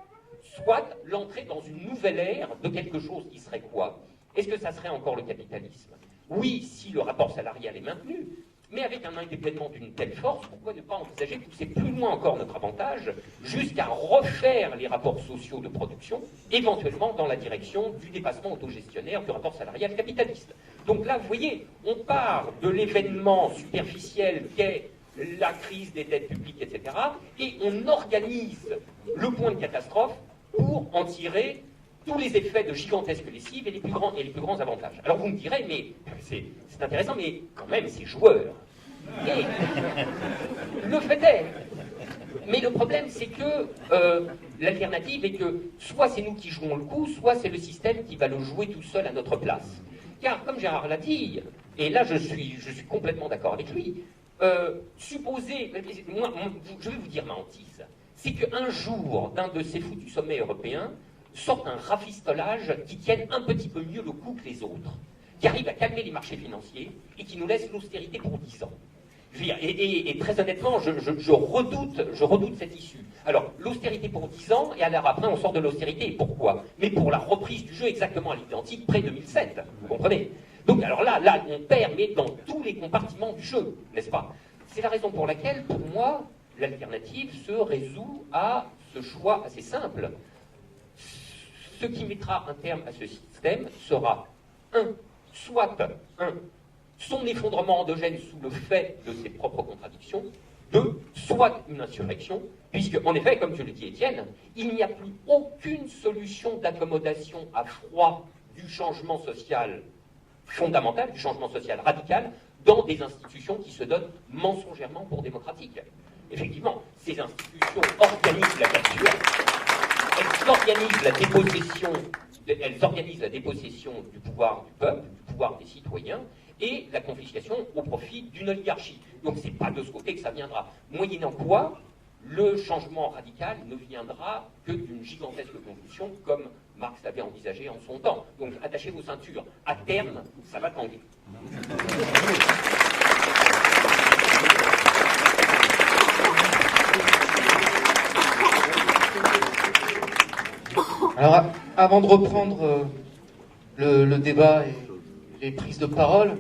Soit l'entrée dans une nouvelle ère de quelque chose qui serait quoi? Est-ce que ça serait encore le capitalisme? Oui, si le rapport salarial est maintenu, mais avec un indépendant d'une telle force, pourquoi ne pas envisager de pousser plus loin encore notre avantage jusqu'à refaire les rapports sociaux de production, éventuellement dans la direction du dépassement autogestionnaire du rapport salarial capitaliste. Donc là, vous voyez, on part de l'événement superficiel qu'est la crise des dettes publiques, etc., et on organise le point de catastrophe pour en tirer tous les effets de gigantesques lessives et les plus grands avantages. Alors vous me direz, mais c'est intéressant, mais quand même, c'est joueur. Et le fait est, mais le problème, c'est que l'alternative est que soit c'est nous qui jouons le coup, soit c'est le système qui va le jouer tout seul à notre place. Car, comme Gérard l'a dit, et là je suis complètement d'accord avec lui, supposer, moi, je vais vous dire ma hantise, c'est qu'un jour, d'un de ces foutus sommets européens, sorte un rafistolage qui tienne un petit peu mieux le coup que les autres, qui arrive à calmer les marchés financiers et qui nous laisse l'austérité pour 10 ans. Je veux dire, et très honnêtement, je redoute cette issue. Alors, l'austérité pour 10 ans, et alors après on sort de l'austérité. Pourquoi? Mais pour la reprise du jeu exactement à l'identique, pré-2007, vous comprenez? Donc alors là, on perd, mais dans tous les compartiments du jeu, n'est-ce pas? C'est la raison pour laquelle, pour moi, l'alternative se résout à ce choix assez simple. Ce qui mettra un terme à ce système sera, soit son effondrement endogène sous le fait de ses propres contradictions, 2, soit une insurrection, puisque, en effet, comme tu le dis, Étienne, il n'y a plus aucune solution d'accommodation à froid du changement social fondamental, du changement social radical, dans des institutions qui se donnent mensongèrement pour démocratiques. Effectivement, ces institutions organisent la capture, elles organisent la dépossession du pouvoir du peuple, du pouvoir des citoyens, et la confiscation au profit d'une oligarchie. Donc c'est pas de ce côté que ça viendra. Moyennant quoi, le changement radical ne viendra que d'une gigantesque convulsion, comme Marx l'avait envisagé en son temps. Donc attachez vos ceintures. À terme, ça va tanguer. Alors, avant de reprendre le débat et les prises de parole,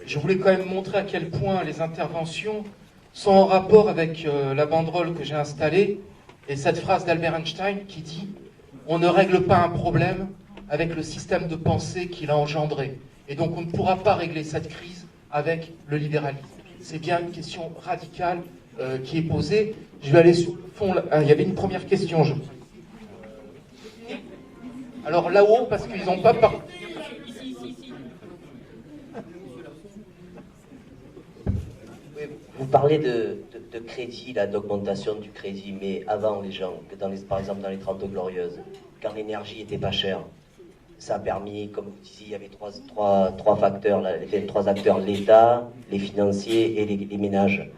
je voulais quand même montrer à quel point les interventions sont en rapport avec la banderole que j'ai installée et cette phrase d'Albert Einstein qui dit « On ne règle pas un problème avec le système de pensée qu'il a engendré. Et donc on ne pourra pas régler cette crise avec le libéralisme. » C'est bien une question radicale qui est posée. Je vais aller sur le fond. Il y avait une première question, je crois. Alors là-haut, parce qu'ils n'ont pas parlé. Vous parlez de crédit, d'augmentation du crédit, mais avant les gens, par exemple dans les 30 Glorieuses, quand l'énergie était pas chère, ça a permis, comme vous disiez, il y avait trois facteurs, trois acteurs, l'État, les financiers et les ménages.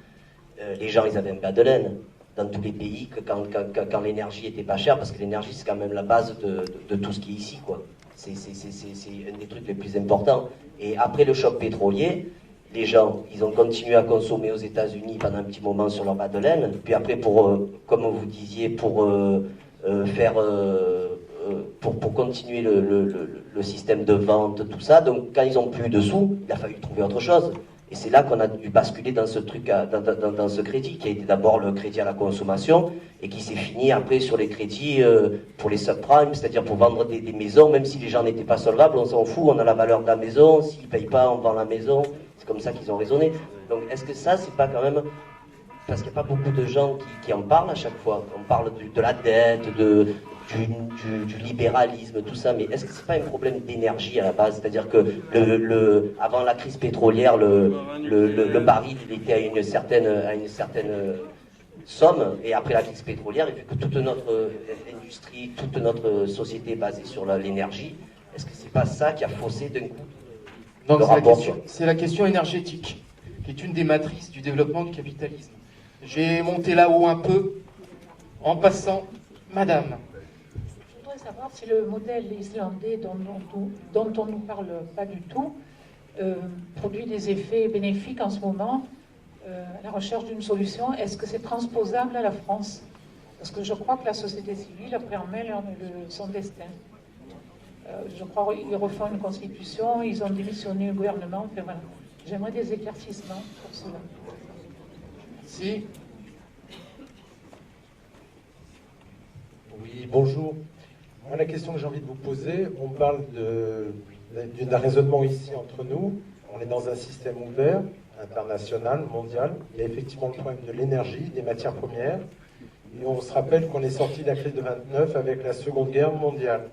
Les gens, ils avaient un bas de laine dans tous les pays que quand l'énergie était pas chère, parce que l'énergie c'est quand même la base de tout ce qui est ici, quoi. C'est un des trucs les plus importants. Et après le choc pétrolier, les gens, ils ont continué à consommer aux États-Unis pendant un petit moment sur leur bas de laine, puis après comme vous disiez, pour continuer le système de vente, tout ça. Donc quand ils n'ont plus de sous, il a fallu trouver autre chose. Et c'est là qu'on a dû basculer dans ce truc, dans ce crédit, qui a été d'abord le crédit à la consommation, et qui s'est fini après sur les crédits pour les subprimes, c'est-à-dire pour vendre des maisons, même si les gens n'étaient pas solvables, on s'en fout, on a la valeur de la maison, s'ils ne payent pas, on vend la maison, c'est comme ça qu'ils ont raisonné. Donc est-ce que ça, c'est pas quand même... Parce qu'il n'y a pas beaucoup de gens qui en parlent à chaque fois, on parle de la dette, du libéralisme, tout ça, mais est-ce que c'est pas un problème d'énergie à la base? C'est-à-dire que avant la crise pétrolière, le baril il était à une certaine somme, et après la crise pétrolière, et vu que toute notre industrie, toute notre société est basée sur l'énergie, est-ce que c'est pas ça qui a faussé d'un coup Donc le rapport? c'est la question énergétique, qui est une des matrices du développement du capitalisme. J'ai monté là-haut un peu, en passant, madame. Je voudrais savoir si le modèle islandais dont on ne nous parle pas du tout produit des effets bénéfiques en ce moment à la recherche d'une solution. Est-ce que c'est transposable à la France? Parce que je crois que la société civile a pris en main son destin. Je crois qu'ils refont une constitution, ils ont démissionné au gouvernement. Enfin, voilà. J'aimerais des éclaircissements pour cela. Si. Oui, bonjour. Moi, la question que j'ai envie de vous poser, on parle d'un raisonnement ici entre nous. On est dans un système ouvert, international, mondial. Il y a effectivement le problème de l'énergie, des matières premières. Et on se rappelle qu'on est sorti de la crise de 29 avec la Seconde Guerre mondiale.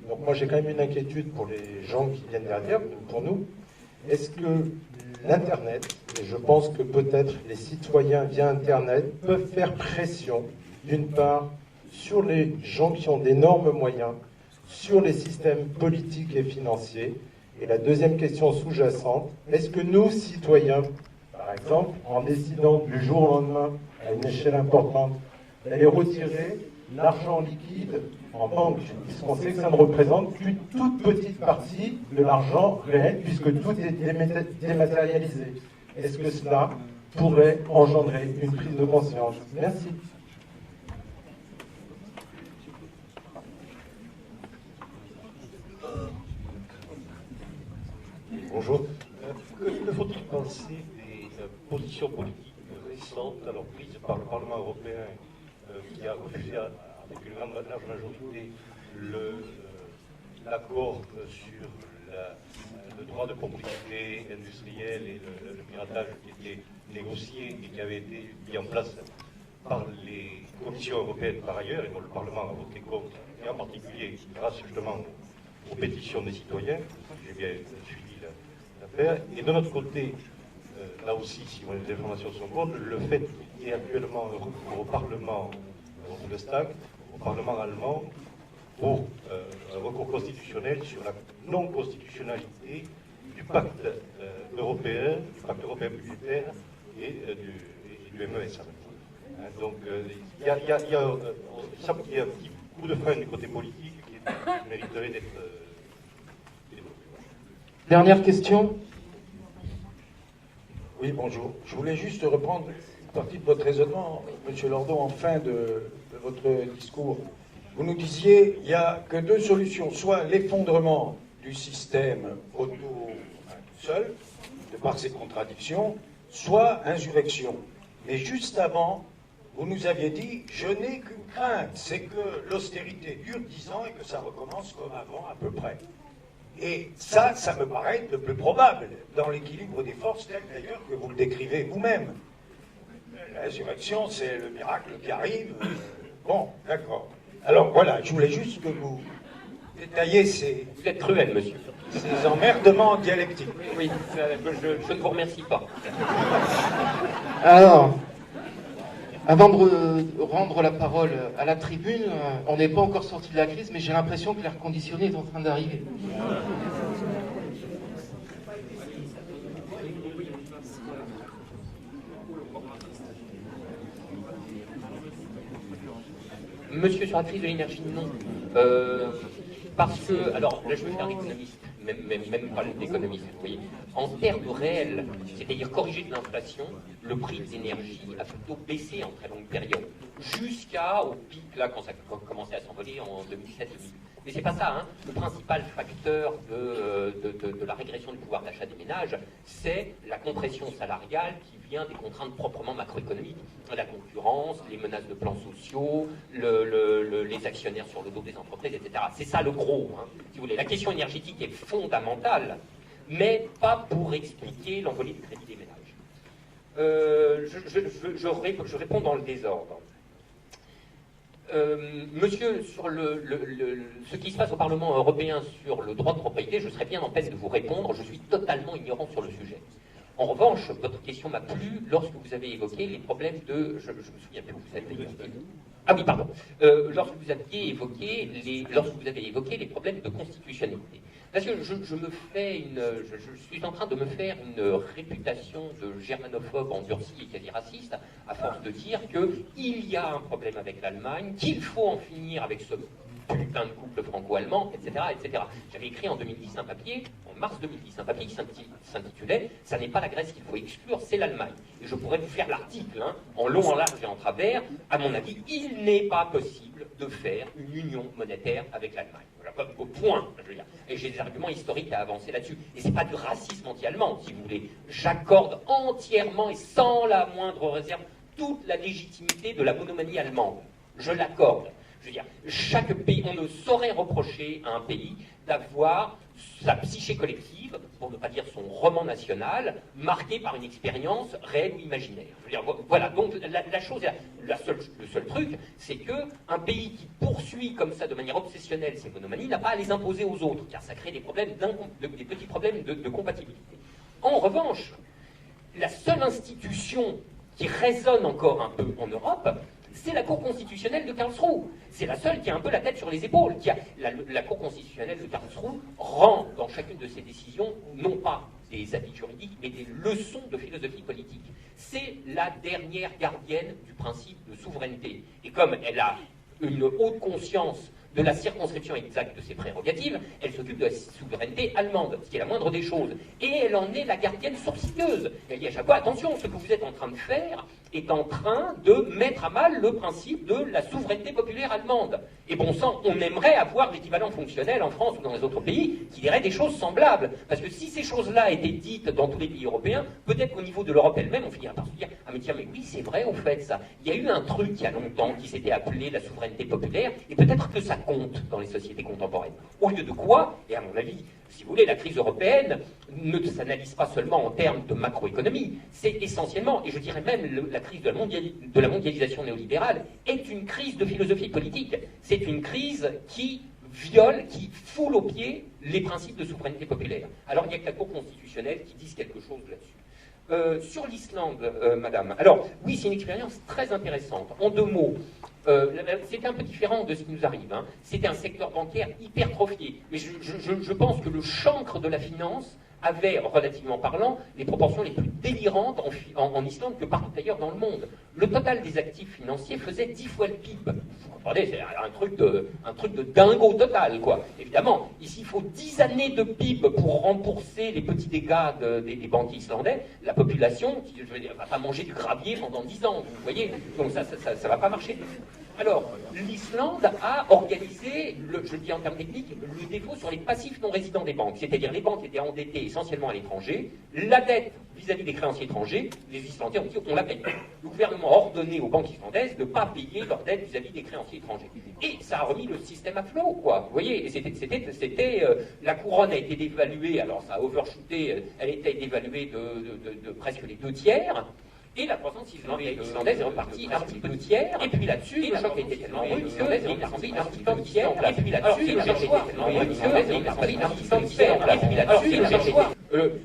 Donc moi, j'ai quand même une inquiétude pour les gens qui viennent derrière, pour nous. Est-ce que l'Internet, et je pense que peut-être les citoyens via Internet, peuvent faire pression, d'une part, sur les gens qui ont d'énormes moyens, sur les systèmes politiques et financiers. Et la deuxième question sous-jacente, est-ce que nous, citoyens, par exemple, en décidant du jour au lendemain, à une échelle importante, d'aller retirer l'argent liquide en banque, puisqu'on sait que ça ne représente qu'une toute petite partie de l'argent réel, puisque tout est dématérialisé. Est-ce que cela pourrait engendrer une prise de conscience? Merci. Bonjour. Que faut-il penser des positions politiques récentes, alors prises par le Parlement européen, qui a refusé avec une large majorité l'accord sur le droit de propriété industrielle et le piratage qui était négocié et qui avait été mis en place par les commissions européennes par ailleurs, et dont le Parlement a voté contre, et en particulier grâce justement aux pétitions des citoyens. J'ai bien suivi l'affaire. Et de notre côté, là aussi, si les informations sont bonnes, le fait qu'il y ait actuellement un recours au Parlement, au Bundestag, au Parlement allemand, pour un recours constitutionnel sur la non-constitutionnalité du pacte européen, budgétaire et du MES. Donc, il semble qu'il y a un petit coup de frein du côté politique qui mériterait d'être développé. Dernière question. Oui, bonjour. Je voulais juste reprendre une partie de votre raisonnement, Monsieur Lordo, en fin de votre discours. Vous nous disiez il n'y a que deux solutions, soit l'effondrement du système tout seul, de par ses contradictions, soit insurrection. Mais juste avant, vous nous aviez dit, je n'ai qu'une crainte, c'est que l'austérité dure 10 ans et que ça recommence comme avant à peu près. Et ça me paraît le plus probable, dans l'équilibre des forces, tel d'ailleurs que vous le décrivez vous-même. L'insurrection, c'est le miracle qui arrive. Bon, d'accord. Alors voilà, je voulais juste que vous détailliez ces... Vous êtes cruel, monsieur. Ces emmerdements dialectiques. Oui, je ne vous remercie pas. Alors, avant de rendre la parole à la tribune, on n'est pas encore sorti de la crise, mais j'ai l'impression que l'air conditionné est en train d'arriver. Monsieur, sur la crise de l'énergie, non. Parce que, alors là je vais faire l'économiste, même pas l'économiste, vous voyez. En termes réels, c'est-à-dire corrigé de l'inflation, le prix de l'énergie a plutôt baissé en très longue période, jusqu'au pic, là, quand ça a commencé à s'envoler en 2007-2008. Mais c'est pas ça, hein. Le principal facteur de la régression du pouvoir d'achat des ménages, c'est la compression salariale qui vient des contraintes proprement macroéconomiques. La concurrence, les menaces de plans sociaux, les actionnaires sur le dos des entreprises, etc. C'est ça le gros, hein, si vous voulez. La question énergétique est fondamentale, mais pas pour expliquer l'envolée du crédit des ménages. Je réponds dans le désordre. Monsieur, sur ce qui se passe au Parlement européen sur le droit de propriété, je serais bien en peine de vous répondre, je suis totalement ignorant sur le sujet. En revanche, votre question m'a plu lorsque vous avez évoqué les problèmes de... Je me souviens plus où vous avez évoqué. Ah oui, pardon. Lorsque vous avez évoqué les problèmes de constitutionnalité. Parce que je suis en train de me faire une réputation de germanophobe endurci et quasi raciste, à force de dire qu'il y a un problème avec l'Allemagne, qu'il faut en finir avec ce putain de couple franco-allemand, etc., etc. J'avais écrit en 2010 un papier, en mars 2010, un papier qui s'intitulait « Ça n'est pas la Grèce qu'il faut exclure, c'est l'Allemagne ». Et je pourrais vous faire l'article, hein, en long, en large et en travers. À mon avis, il n'est pas possible de faire une union monétaire avec l'Allemagne. Voilà, au point, je veux dire. Et j'ai des arguments historiques à avancer là-dessus. Et c'est pas du racisme anti-allemand, si vous voulez. J'accorde entièrement et sans la moindre réserve toute la légitimité de la monomanie allemande. Je l'accorde. Je veux dire, chaque pays, on ne saurait reprocher à un pays d'avoir sa psyché collective, pour ne pas dire son roman national, marqué par une expérience réelle ou imaginaire. Je veux dire, voilà, donc la chose, le seul truc, c'est qu'un pays qui poursuit comme ça de manière obsessionnelle ses monomanies n'a pas à les imposer aux autres, car ça crée des petits problèmes de compatibilité. En revanche, la seule institution qui résonne encore un peu en Europe, c'est la Cour constitutionnelle de Karlsruhe. C'est la seule qui a un peu la tête sur les épaules. La Cour constitutionnelle de Karlsruhe rend dans chacune de ses décisions, non pas des avis juridiques, mais des leçons de philosophie politique. C'est la dernière gardienne du principe de souveraineté. Et comme elle a une haute conscience de la circonscription exacte de ses prérogatives, elle s'occupe de la souveraineté allemande, ce qui est la moindre des choses. Et elle en est la gardienne sourcilleuse. Elle dit à chaque fois, attention, ce que vous êtes en train de faire est en train de mettre à mal le principe de la souveraineté populaire allemande. Et bon sang, on aimerait avoir l'équivalent fonctionnel en France ou dans les autres pays qui dirait des choses semblables. Parce que si ces choses-là étaient dites dans tous les pays européens, peut-être qu'au niveau de l'Europe elle-même, on finirait par se dire « Ah mais tiens, mais oui, c'est vrai au fait ça. Il y a eu un truc il y a longtemps qui s'était appelé la souveraineté populaire, et peut-être que ça compte dans les sociétés contemporaines. » Au lieu de quoi, et à mon avis, si vous voulez, la crise européenne ne s'analyse pas seulement en termes de macroéconomie, c'est essentiellement, et je dirais même la crise de la mondialisation néolibérale, est une crise de philosophie politique. C'est une crise qui viole, qui foule aux pieds les principes de souveraineté populaire. Alors il n'y a que la Cour constitutionnelle qui dise quelque chose là-dessus. Sur l'Islande, madame, alors oui, c'est une expérience très intéressante. En 2 mots, c'était un peu différent de ce qui nous arrive. Hein. C'était un secteur bancaire hypertrophié. Mais je pense que le chancre de la finance avait, relativement parlant, les proportions les plus délirantes en Islande que partout ailleurs dans le monde. Le total des actifs financiers faisait 10 fois le PIB. Vous comprenez, c'est un truc de dingo total, quoi. Évidemment, ici, il faut 10 années de PIB pour rembourser les petits dégâts des banquiers islandais. La population, je veux dire, va pas manger du gravier pendant 10 ans, vous voyez. Donc ça va pas marcher. Alors, l'Islande a organisé, je le dis en termes techniques, le défaut sur les passifs non résidents des banques. C'est-à-dire les banques étaient endettées essentiellement à l'étranger. La dette vis-à-vis des créanciers étrangers, les Islandais ont dit on la paye. Le gouvernement a ordonné aux banques islandaises de ne pas payer leur dette vis-à-vis des créanciers étrangers. Et ça a remis le système à flot, quoi. Vous voyez, la couronne a été dévaluée, alors ça a overshooté, elle était dévaluée de presque les 2 tiers. Et la croissance islandaise est repartie un petit peu de tiers, et puis là-dessus, le choc était tellement rude qu'islandaise est repartie un petit peu de tiers, et puis là-dessus, le choc était tellement rude qu'islandaise est repartie un petit peu de tiers, et puis là-dessus, le choc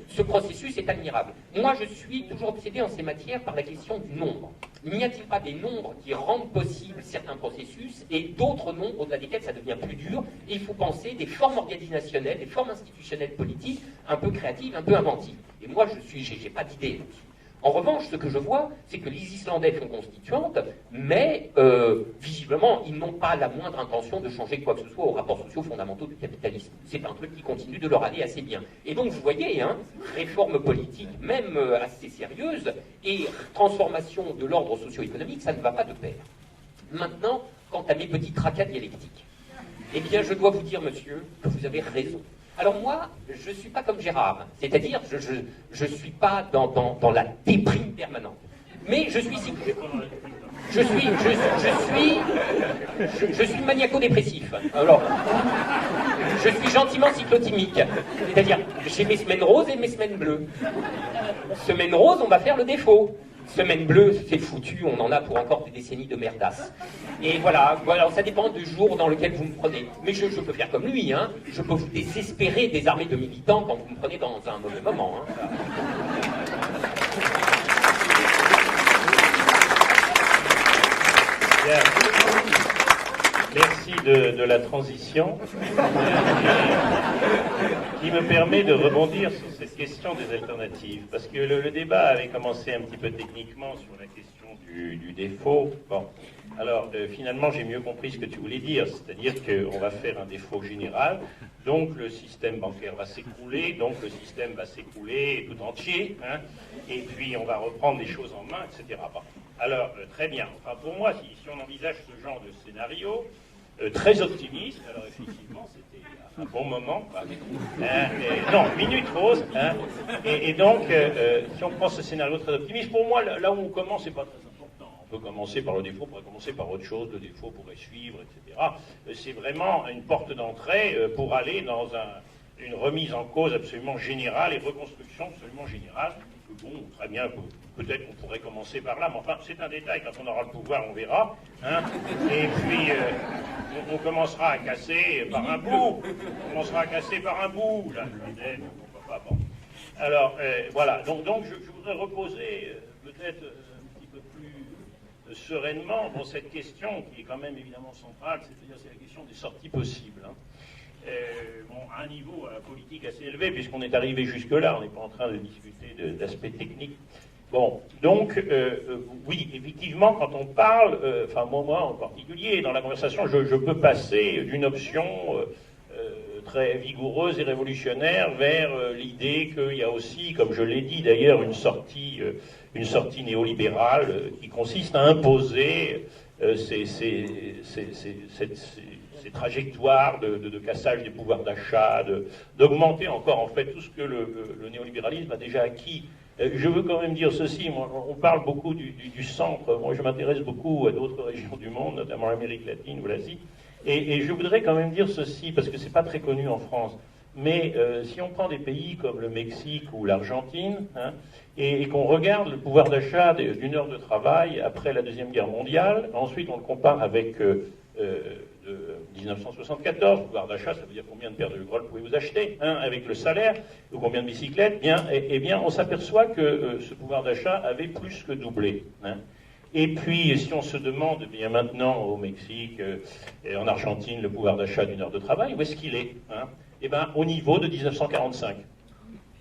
ce processus est admirable. Moi, je suis toujours obsédé en ces matières par la question du nombre. N'y a-t-il pas des nombres qui rendent possible certains processus, et d'autres nombres au-delà desquels ça devient plus dur, et il faut penser des formes organisationnelles, des formes institutionnelles politiques, un peu créatives, un peu inventives. Et moi, j'ai pas d'idée là-dessus. En revanche, ce que je vois, c'est que les Islandais font constituante, mais visiblement, ils n'ont pas la moindre intention de changer quoi que ce soit aux rapports sociaux fondamentaux du capitalisme. C'est un truc qui continue de leur aller assez bien. Et donc, vous voyez, hein, réforme politique, même assez sérieuse, et transformation de l'ordre socio-économique, ça ne va pas de pair. Maintenant, quant à mes petits tracas dialectiques. Eh bien, je dois vous dire, monsieur, que vous avez raison. Alors moi, je ne suis pas comme Gérard, c'est-à-dire je ne suis pas dans la déprime permanente. Mais je suis maniaco-dépressif. Alors, je suis gentiment cyclotimique. C'est-à-dire, j'ai mes semaines roses et mes semaines bleues. Semaine rose, on va faire le défaut. Semaine bleue, c'est foutu, on en a pour encore des décennies de merdasse. Et voilà, ça dépend du jour dans lequel vous me prenez. Mais je peux faire comme lui, hein. Je peux vous désespérer des armées de militants quand vous me prenez dans un mauvais moment. Hein. Bien. Merci de la transition qui me permet de rebondir sur cette question des alternatives. Parce que le débat avait commencé un petit peu techniquement sur la question du défaut. Bon, alors finalement j'ai mieux compris ce que tu voulais dire, c'est-à-dire qu'on va faire un défaut général, donc le système bancaire va s'écrouler, donc le système va s'écrouler tout entier, hein, et puis on va reprendre les choses en main, etc. Bon. Alors, très bien. Enfin, pour moi, si on envisage ce genre de scénario, très optimiste, alors effectivement, c'était un bon moment. Non, minute rose. Hein, et donc, si on prend ce scénario très optimiste, pour moi, là où on commence, c'est pas très important. On peut commencer par le défaut, on pourrait commencer par autre chose, le défaut pourrait suivre, etc. C'est vraiment une porte d'entrée pour aller dans une remise en cause absolument générale et reconstruction absolument générale. Bon, très bien, peut-être qu'on pourrait commencer par là, mais enfin, c'est un détail, quand on aura le pouvoir, on verra. Hein. Et puis, on commencera à casser par un bout. On commencera à casser par un bout, là, pourquoi pas, bon. Alors, voilà, donc je voudrais reposer peut-être un petit peu plus sereinement cette question qui est quand même évidemment centrale, c'est-à-dire c'est la question des sorties possibles. Hein. À un niveau politique assez élevé, puisqu'on est arrivé jusque-là, on n'est pas en train de discuter d'aspects techniques. Bon, donc, oui, effectivement, quand on parle, enfin moi en particulier, dans la conversation, je peux passer d'une option très vigoureuse et révolutionnaire vers l'idée qu'il y a aussi, comme je l'ai dit d'ailleurs, une sortie néolibérale qui consiste à imposer ces trajectoires de cassage des pouvoirs d'achat, d'augmenter encore en fait tout ce que le néolibéralisme a déjà acquis. Je veux quand même dire ceci, moi, on parle beaucoup du centre, moi je m'intéresse beaucoup à d'autres régions du monde, notamment l'Amérique latine ou l'Asie, et je voudrais quand même dire ceci, parce que c'est pas très connu en France, mais si on prend des pays comme le Mexique ou l'Argentine, hein, et qu'on regarde le pouvoir d'achat d'une heure de travail après la Deuxième Guerre mondiale, ensuite on le compare avec 1974, pouvoir d'achat, ça veut dire combien de paires de Hugrol pouvez-vous acheter, hein, avec le salaire, ou combien de bicyclettes, bien, on s'aperçoit que ce pouvoir d'achat avait plus que doublé. Hein. Et puis, si on se demande, bien maintenant, au Mexique et en Argentine, le pouvoir d'achat d'une heure de travail, où est-ce qu'il est, hein? Eh bien, au niveau de 1945.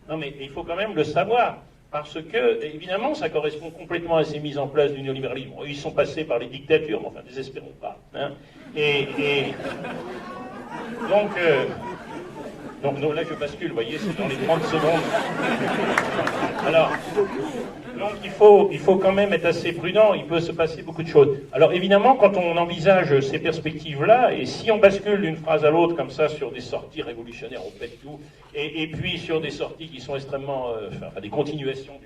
Non, mais il faut quand même le savoir. Parce que, évidemment, ça correspond complètement à ces mises en place du néolibéralisme. Ils sont passés par les dictatures, mais enfin, désespérons pas. Hein. Donc là, je bascule, vous voyez, c'est dans les 30 secondes. Alors, donc il faut quand même être assez prudent, il peut se passer beaucoup de choses. Alors évidemment, quand on envisage ces perspectives-là, et si on bascule d'une phrase à l'autre comme ça sur des sorties révolutionnaires, on pète tout, et puis sur des sorties qui sont extrêmement, des continuations,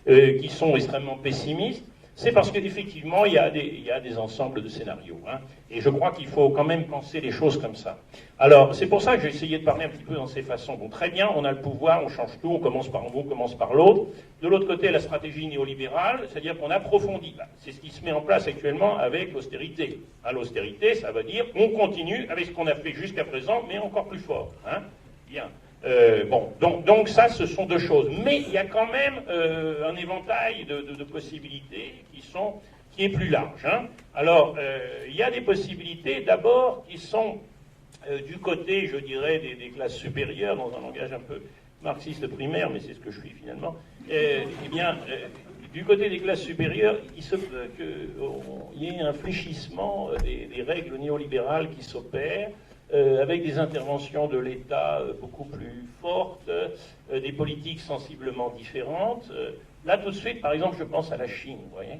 qui sont extrêmement pessimistes, c'est parce qu'effectivement, il y a des ensembles de scénarios. Hein, et je crois qu'il faut quand même penser les choses comme ça. Alors, c'est pour ça que j'ai essayé de parler un petit peu dans ces façons. Bon, très bien, on a le pouvoir, on change tout, on commence par un bout, on commence par l'autre. De l'autre côté, la stratégie néolibérale, c'est-à-dire qu'on approfondit. C'est ce qui se met en place actuellement avec l'austérité. Hein, l'austérité, ça veut dire on continue avec ce qu'on a fait jusqu'à présent, mais encore plus fort. Hein, bien. Donc ça, ce sont deux choses. Mais il y a quand même un éventail de possibilités qui est plus large. Hein. Alors, il y a des possibilités, d'abord, qui sont du côté, je dirais, des classes supérieures, dans un langage un peu marxiste primaire, mais c'est ce que je suis finalement. Du côté des classes supérieures, il se peut qu'il y ait un fléchissement des règles néolibérales qui s'opèrent, avec des interventions de l'État beaucoup plus fortes, des politiques sensiblement différentes. Là, tout de suite, par exemple, je pense à la Chine, vous voyez.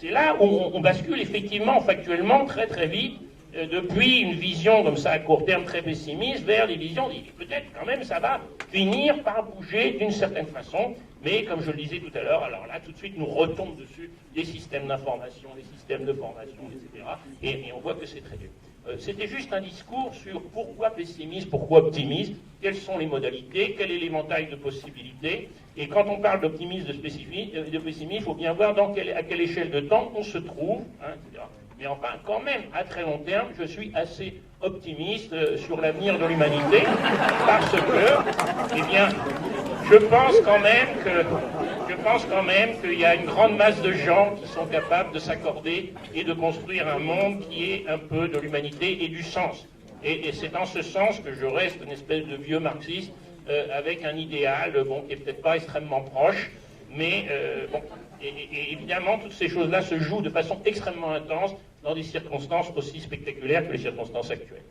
C'est là où on bascule effectivement, factuellement, très très vite depuis une vision comme ça à court terme très pessimiste vers des visions, peut-être quand même ça va finir par bouger d'une certaine façon, mais comme je le disais tout à l'heure, alors là tout de suite nous retombent dessus des systèmes d'information, des systèmes de formation, etc. Et on voit que c'est très dur. C'était juste un discours sur pourquoi pessimiste, pourquoi optimiste, quelles sont les modalités, quel est l'éventail de possibilités, et quand on parle d'optimisme, de pessimisme, il faut bien voir à quelle échelle de temps on se trouve, hein, etc. Mais enfin, quand même, à très long terme, je suis assez optimiste sur l'avenir de l'humanité, parce que, eh bien, je pense quand même qu'il y a une grande masse de gens qui sont capables de s'accorder et de construire un monde qui est un peu de l'humanité et du sens. Et c'est dans ce sens que je reste une espèce de vieux marxiste avec un idéal, qui est peut-être pas extrêmement proche, mais et évidemment, toutes ces choses-là se jouent de façon extrêmement intense dans des circonstances aussi spectaculaires que les circonstances actuelles.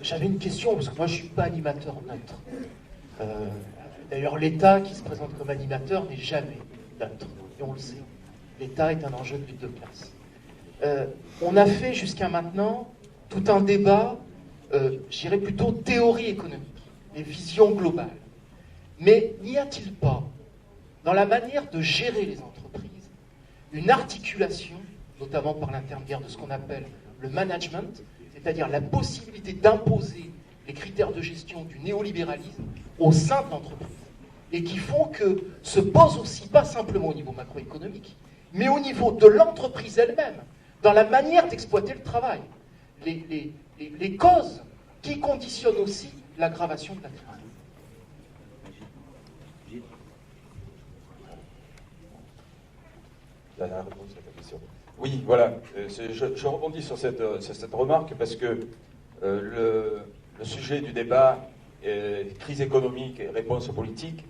J'avais une question, parce que moi je ne suis pas animateur neutre. D'ailleurs, l'État qui se présente comme animateur n'est jamais neutre, et on le sait. L'État est un enjeu de lutte de classe. On a fait jusqu'à maintenant tout un débat, je dirais plutôt théorie économique, et vision globale. Mais n'y a-t-il pas, dans la manière de gérer les entreprises, une articulation, notamment par l'intermédiaire de ce qu'on appelle le management, c'est-à-dire la possibilité d'imposer les critères de gestion du néolibéralisme au sein de l'entreprise, et qui font que se pose aussi, pas simplement au niveau macroéconomique, mais au niveau de l'entreprise elle-même, dans la manière d'exploiter le travail, les causes qui conditionnent aussi l'aggravation de la crise. Dernière réponse à ta question. Oui, voilà. Je rebondis sur cette remarque parce que le sujet du débat, crise économique et réponse politique,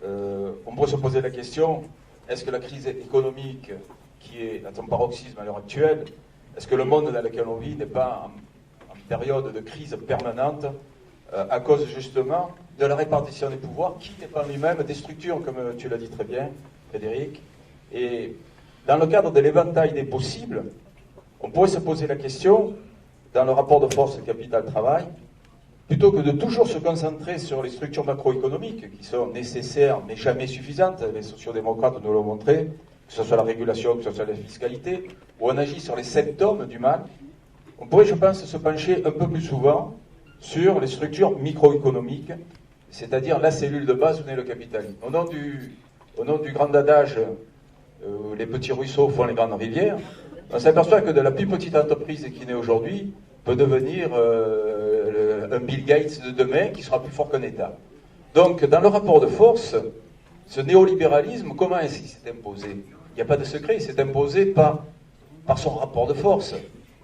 on pourrait se poser la question, est-ce que la crise économique qui est à son paroxysme à l'heure actuelle, est-ce que le monde dans lequel on vit n'est pas en période de crise permanente à cause justement de la répartition des pouvoirs qui dépend lui-même des structures, comme tu l'as dit très bien, Frédéric. Et dans le cadre de l'éventail des possibles, on pourrait se poser la question, dans le rapport de force capital-travail, plutôt que de toujours se concentrer sur les structures macroéconomiques qui sont nécessaires mais jamais suffisantes, les sociodémocrates nous l'ont montré, que ce soit la régulation, que ce soit la fiscalité, où on agit sur les symptômes du mal, on pourrait, je pense, se pencher un peu plus souvent sur les structures microéconomiques, c'est-à-dire la cellule de base où naît le capitalisme. Au nom du grand adage les petits ruisseaux font les grandes rivières, on s'aperçoit que de la plus petite entreprise qui naît aujourd'hui peut devenir un Bill Gates de demain qui sera plus fort qu'un État. Donc, dans le rapport de force, ce néolibéralisme, comment est-ce qu'il s'est imposé? Il n'y a pas de secret, il s'est imposé par son rapport de force.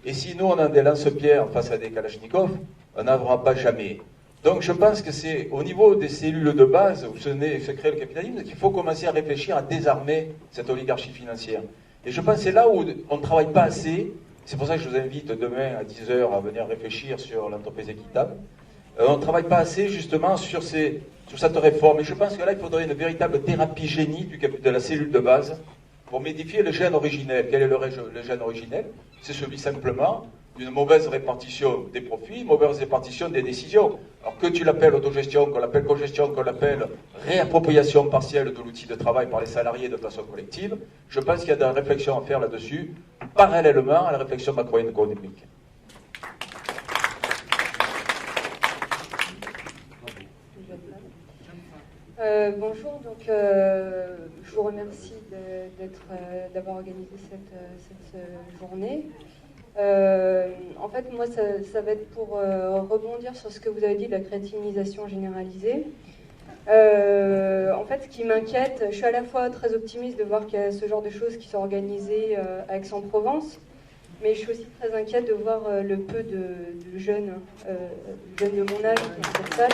Et si nous, on a des lance-pierres face à des Kalachnikov, on n'avra pas jamais. Donc je pense que c'est au niveau des cellules de base où se crée le capitalisme qu'il faut commencer à réfléchir à désarmer cette oligarchie financière. Et je pense que c'est là où on ne travaille pas assez. C'est pour ça que je vous invite demain à 10h à venir réfléchir sur l'entreprise équitable. On ne travaille pas assez justement sur cette réforme. Et je pense que là, il faudrait une véritable thérapie génie de la cellule de base pour modifier le gène originel. Quel est le gène originel? C'est celui simplement d'une mauvaise répartition des profits, mauvaise répartition des décisions. Alors que tu l'appelles autogestion, qu'on l'appelle cogestion, qu'on l'appelle réappropriation partielle de l'outil de travail par les salariés de façon collective, je pense qu'il y a des réflexions à faire là-dessus, parallèlement à la réflexion macroéconomique. Bonjour, donc je vous remercie d'avoir organisé cette journée. En fait, moi, ça va être pour rebondir sur ce que vous avez dit de la crétinisation généralisée. En fait, ce qui m'inquiète, je suis à la fois très optimiste de voir qu'il y a ce genre de choses qui sont organisées à Aix-en-Provence, mais je suis aussi très inquiète de voir le peu de jeunes de mon âge qui sont dans cette salle.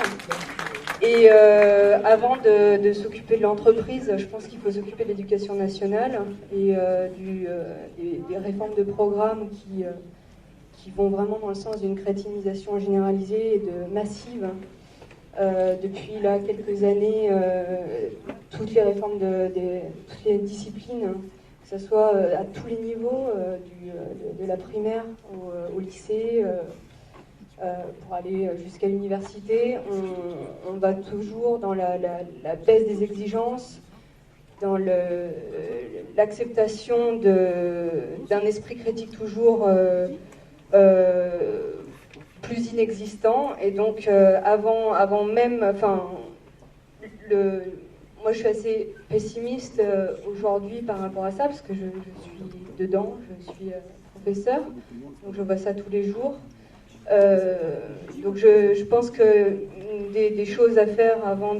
Et avant de s'occuper de l'entreprise, je pense qu'il faut s'occuper de l'éducation nationale et des réformes de programmes qui vont vraiment dans le sens d'une crétinisation généralisée et massive depuis là quelques années toutes les réformes toutes les disciplines, que ce soit à tous les niveaux, de la primaire au lycée, pour aller jusqu'à l'université. On va toujours dans la baisse des exigences, dans l'acceptation d'un esprit critique toujours plus inexistant. Et donc avant même, moi je suis assez pessimiste aujourd'hui par rapport à ça, parce que je suis dedans, je suis professeur, donc je vois ça tous les jours. Donc je pense que des choses à faire avant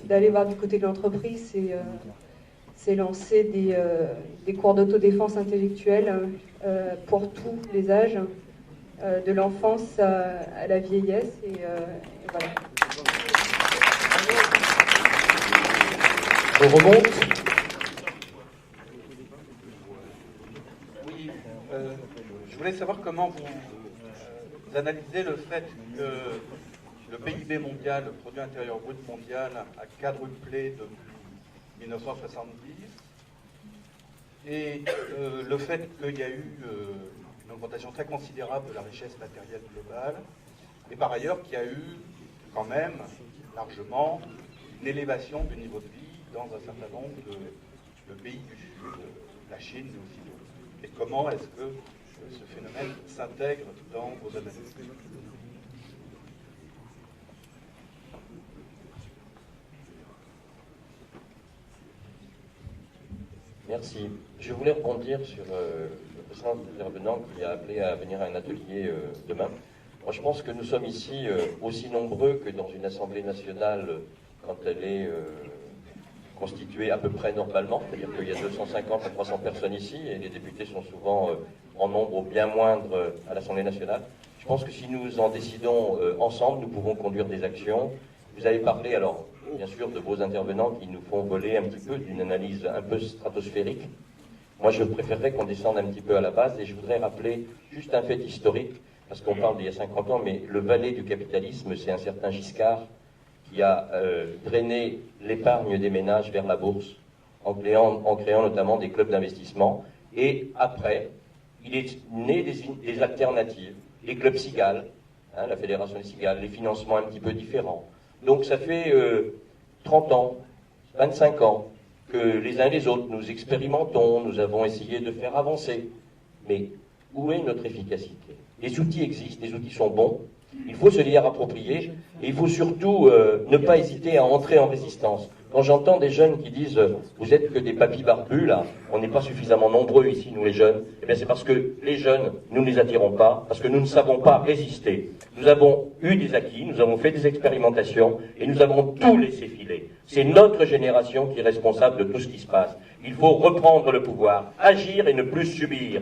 d'aller voir du côté de l'entreprise, c'est lancer des cours d'autodéfense intellectuelle pour tous les âges, de l'enfance à la vieillesse, et voilà. On remonte. Oui, je voulais savoir comment vous analysez le fait que le PIB mondial, le produit intérieur brut mondial, a quadruplé depuis 1970, et le fait qu'il y a eu une augmentation très considérable de la richesse matérielle globale, et par ailleurs qu'il y a eu quand même largement une élévation du niveau de vie dans un certain nombre de pays du Sud, la Chine, mais aussi d'autres. Et comment est-ce que ce phénomène s'intègre dans vos analyses? Merci. Je voulais rebondir sur le précédent intervenant qui a appelé à venir à un atelier demain. Moi, je pense que nous sommes ici aussi nombreux que dans une Assemblée nationale quand elle est constituée à peu près normalement. C'est-à-dire qu'il y a 250 à 300 personnes ici et les députés sont souvent en nombre bien moindre à l'Assemblée nationale. Je pense que si nous en décidons ensemble, nous pouvons conduire des actions. Vous avez parlé, alors, bien sûr, de vos intervenants qui nous font voler un petit peu d'une analyse un peu stratosphérique. Moi, je préférerais qu'on descende un petit peu à la base, et je voudrais rappeler juste un fait historique, parce qu'on parle d'il y a 50 ans, mais le valet du capitalisme, c'est un certain Giscard qui a drainé l'épargne des ménages vers la bourse, en créant notamment des clubs d'investissement. Et après, il est né des alternatives, les clubs cigales, la fédération des cigales, les financements un petit peu différents. Donc ça fait 30 ans, 25 ans que les uns et les autres, nous expérimentons, nous avons essayé de faire avancer. Mais où est notre efficacité? Les outils existent, les outils sont bons, il faut se les approprier, et il faut surtout ne pas hésiter à entrer en résistance. Quand j'entends des jeunes qui disent « vous êtes que des papis barbus, là, on n'est pas suffisamment nombreux ici, nous les jeunes », eh bien c'est parce que les jeunes, nous ne les attirons pas, parce que nous ne savons pas résister. Nous avons eu des acquis, nous avons fait des expérimentations, et nous avons tout laissé filer. C'est notre génération qui est responsable de tout ce qui se passe. Il faut reprendre le pouvoir, agir et ne plus subir.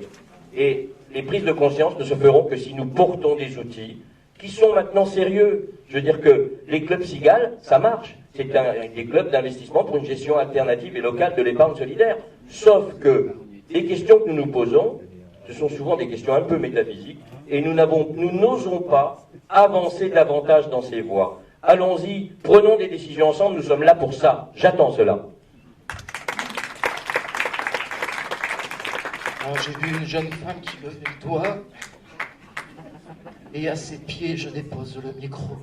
Et les prises de conscience ne se feront que si nous portons des outils qui sont maintenant sérieux. Je veux dire que les clubs cigales, ça marche. C'est des clubs d'investissement pour une gestion alternative et locale de l'épargne solidaire. Sauf que les questions que nous nous posons, ce sont souvent des questions un peu métaphysiques, et nous n'osons pas avancer davantage dans ces voies. Allons-y, prenons des décisions ensemble, nous sommes là pour ça. J'attends cela. J'ai vu une jeune femme qui levait le doigt, et à ses pieds, je dépose le micro.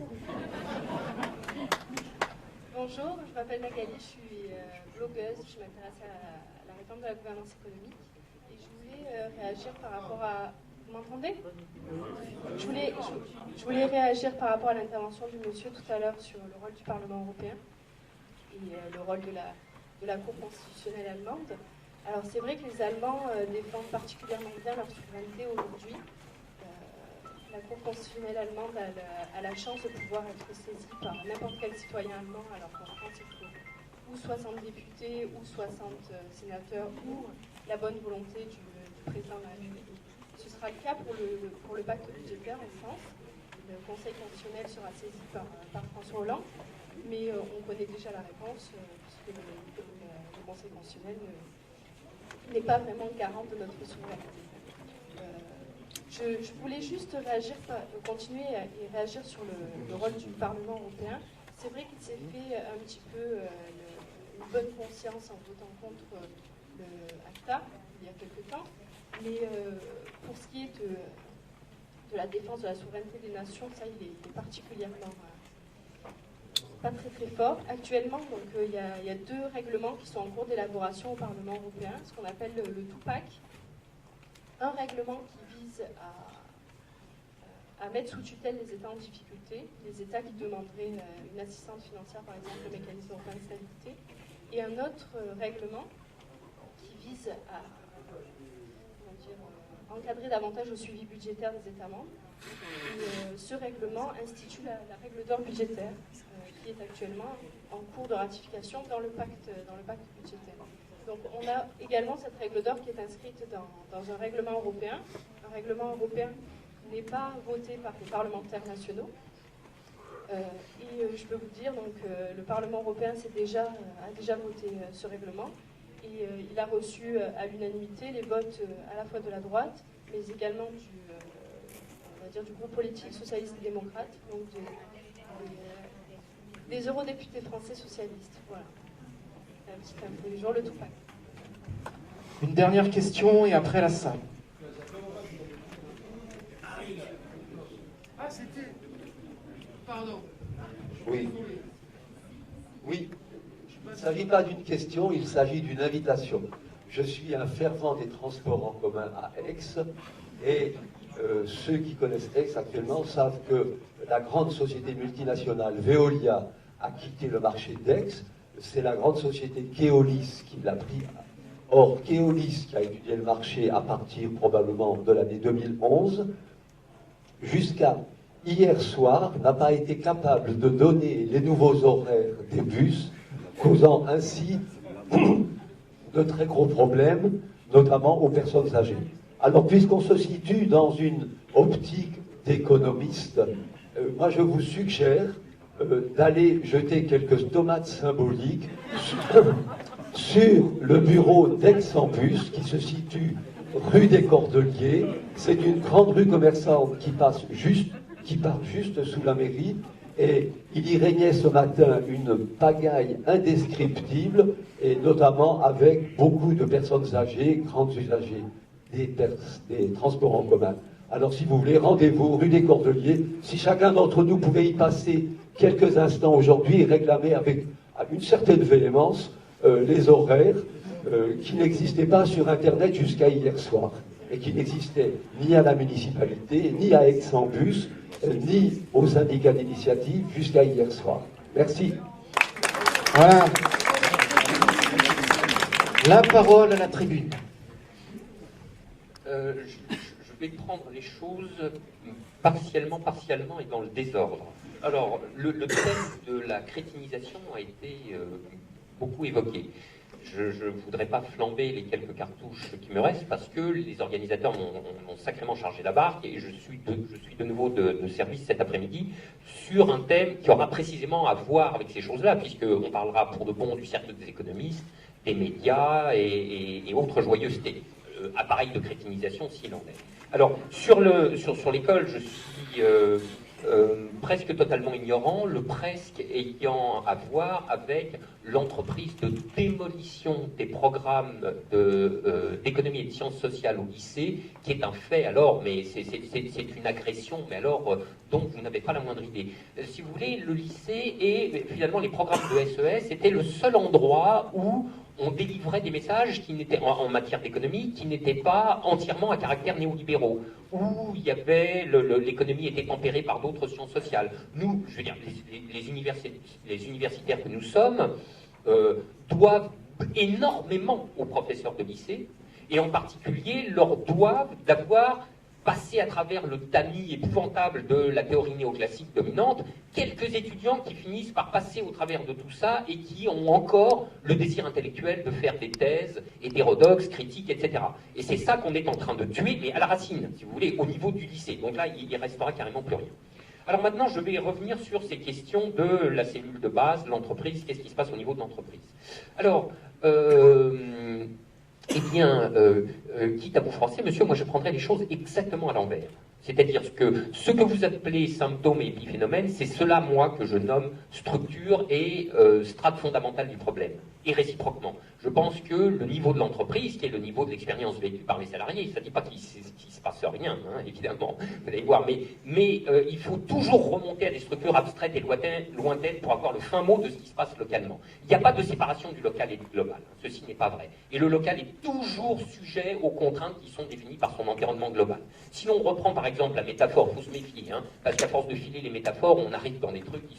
Bonjour, je m'appelle Magali, je suis blogueuse, je m'intéresse à la réforme de la gouvernance économique, et je voulais réagir par rapport à... Vous m'entendez? Je voulais réagir par rapport à l'intervention du monsieur tout à l'heure sur le rôle du Parlement européen et le rôle de la Cour constitutionnelle allemande. Alors c'est vrai que les Allemands défendent particulièrement bien leur souveraineté aujourd'hui. La Cour constitutionnelle allemande a la chance de pouvoir être saisie par n'importe quel citoyen allemand, alors qu'en France il faut ou 60 députés ou 60 sénateurs ou la bonne volonté du président de la République. Ce sera le cas pour le pacte budgétaire en France. Le Conseil constitutionnel sera saisi par François Hollande, mais on connaît déjà la réponse, puisque le Conseil constitutionnel n'est pas vraiment garant de notre souveraineté. Je voulais juste réagir, continuer et réagir sur le rôle du Parlement européen. C'est vrai qu'il s'est fait un petit peu une bonne conscience en votant contre le ACTA il y a quelque temps, mais pour ce qui est de la défense de la souveraineté des nations, ça il est particulièrement pas très fort. Actuellement, donc il y a 2 règlements qui sont en cours d'élaboration au Parlement européen, ce qu'on appelle le TUPAC. Un règlement qui vise à mettre sous tutelle les États en difficulté, les États qui demanderaient une assistance financière, par exemple le mécanisme européen de stabilité, et un autre règlement qui vise à encadrer davantage le suivi budgétaire des États membres. Et, ce règlement institue la règle d'or budgétaire, qui est actuellement en cours de ratification dans le pacte budgétaire. Donc on a également cette règle d'or qui est inscrite dans un règlement européen. Un règlement européen n'est pas voté par les parlementaires nationaux. Et je peux vous dire, donc, le Parlement européen a déjà voté ce règlement. Et il a reçu à l'unanimité les votes à la fois de la droite, mais également du groupe politique socialiste et démocrate, donc des eurodéputés français socialistes. Voilà. Un petit info du jour, le Tupac. Une dernière question et après la salle. Ah, c'était... Pardon. Oui. Oui. Il ne s'agit pas d'une question, il s'agit d'une invitation. Je suis un fervent des transports en commun à Aix et ceux qui connaissent Aix actuellement savent que la grande société multinationale Veolia a quitté le marché d'Aix. C'est la grande société Keolis qui l'a pris. Or, Keolis, qui a étudié le marché à partir probablement de l'année 2011, jusqu'à hier soir, n'a pas été capable de donner les nouveaux horaires des bus, causant ainsi de très gros problèmes, notamment aux personnes âgées. Alors, puisqu'on se situe dans une optique d'économiste, moi je vous suggère d'aller jeter quelques tomates symboliques sur le bureau d'Aix-en-Bus, qui se situe rue des Cordeliers. C'est une grande rue commerçante qui part juste sous la mairie. Et il y régnait ce matin une pagaille indescriptible, et notamment avec beaucoup de personnes âgées, grands usagers des transports en commun. Alors si vous voulez, rendez-vous rue des Cordeliers. Si chacun d'entre nous pouvait y passer quelques instants aujourd'hui et réclamer avec une certaine véhémence les horaires qui n'existaient pas sur Internet jusqu'à hier soir, et qui n'existaient ni à la municipalité, ni à Aix-en-Bus, ni aux syndicats d'initiative jusqu'à hier soir. Merci. Voilà. La parole à la tribune. Je vais prendre les choses partiellement et dans le désordre. Alors, le thème de la crétinisation a été beaucoup évoqué. Je ne voudrais pas flamber les quelques cartouches qui me restent, parce que les organisateurs m'ont sacrément chargé la barque, et je suis de nouveau de service cet après-midi sur un thème qui aura précisément à voir avec ces choses-là, puisqu'on parlera pour de bon du cercle des économistes, des médias et autres joyeusetés. Appareil de crétinisation s'il en est. Alors, sur l'école, je suis presque totalement ignorant, le presque ayant à voir avec l'entreprise de démolition des programmes d'économie et de sciences sociales au lycée, qui est un fait, alors, mais c'est une agression, mais alors, dont vous n'avez pas la moindre idée. Si vous voulez, le lycée et finalement les programmes de SES étaient le seul endroit où on délivrait des messages qui n'étaient, en matière d'économie, qui n'étaient pas entièrement à caractère néolibéraux, où il y avait l'économie était tempérée par d'autres sciences sociales. Nous, je veux dire, les universitaires que nous sommes doivent énormément aux professeurs de lycée, et en particulier leur doivent d'avoir passé à travers le tamis épouvantable de la théorie néoclassique dominante, quelques étudiants qui finissent par passer au travers de tout ça et qui ont encore le désir intellectuel de faire des thèses hétérodoxes, critiques, etc. Et c'est ça qu'on est en train de tuer, mais à la racine, si vous voulez, au niveau du lycée. Donc là, il restera carrément plus rien. Alors maintenant, je vais revenir sur ces questions de la cellule de base, l'entreprise, qu'est-ce qui se passe au niveau de l'entreprise. Alors, eh bien, quitte à vous froisser, monsieur, moi je prendrais les choses exactement à l'envers. C'est-à-dire que ce que vous appelez symptômes et épiphénomènes, c'est cela, moi, que je nomme structure et strate fondamentale du problème. Et réciproquement. Je pense que le niveau de l'entreprise, qui est le niveau de l'expérience vécue par les salariés, ça ne dit pas qu'il ne se passe rien, hein, évidemment, vous allez voir, mais il faut toujours remonter à des structures abstraites et lointaines pour avoir le fin mot de ce qui se passe localement. Il n'y a pas de séparation du local et du global. Ceci n'est pas vrai. Et le local est toujours sujet aux contraintes qui sont définies par son environnement global. Si l'on reprend par exemple la métaphore, il faut se méfier, hein, parce qu'à force de filer les métaphores, on arrive dans des trucs qui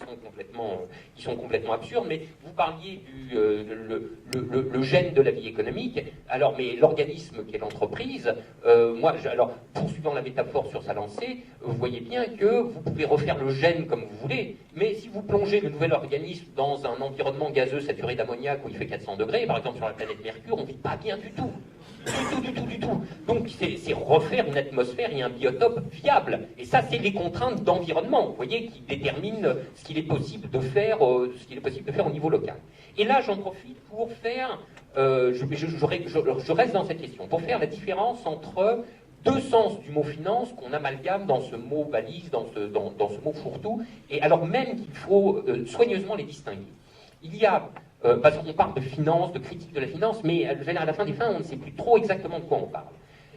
sont complètement absurdes, mais vous parliez le gène de la vie économique, alors mais l'organisme qu'est l'entreprise, alors poursuivant la métaphore sur sa lancée, vous voyez bien que vous pouvez refaire le gène comme vous voulez, mais si vous plongez le nouvel organisme dans un environnement gazeux saturé d'ammoniac où il fait 400 degrés, par exemple sur la planète Mercure, on ne vit pas bien du tout. Du tout. Donc c'est refaire une atmosphère et un biotope viable. Et ça, c'est les contraintes d'environnement, vous voyez, qui déterminent ce qu'il est possible de faire, au niveau local. Et là, j'en profite pour faire, je reste dans cette question, pour faire la différence entre deux sens du mot finance qu'on amalgame dans ce mot valise, dans ce mot fourre-tout, et alors même qu'il faut soigneusement les distinguer. Il y a parce qu'on parle de finance, de critique de la finance, mais à la fin des fins, on ne sait plus trop exactement de quoi on parle.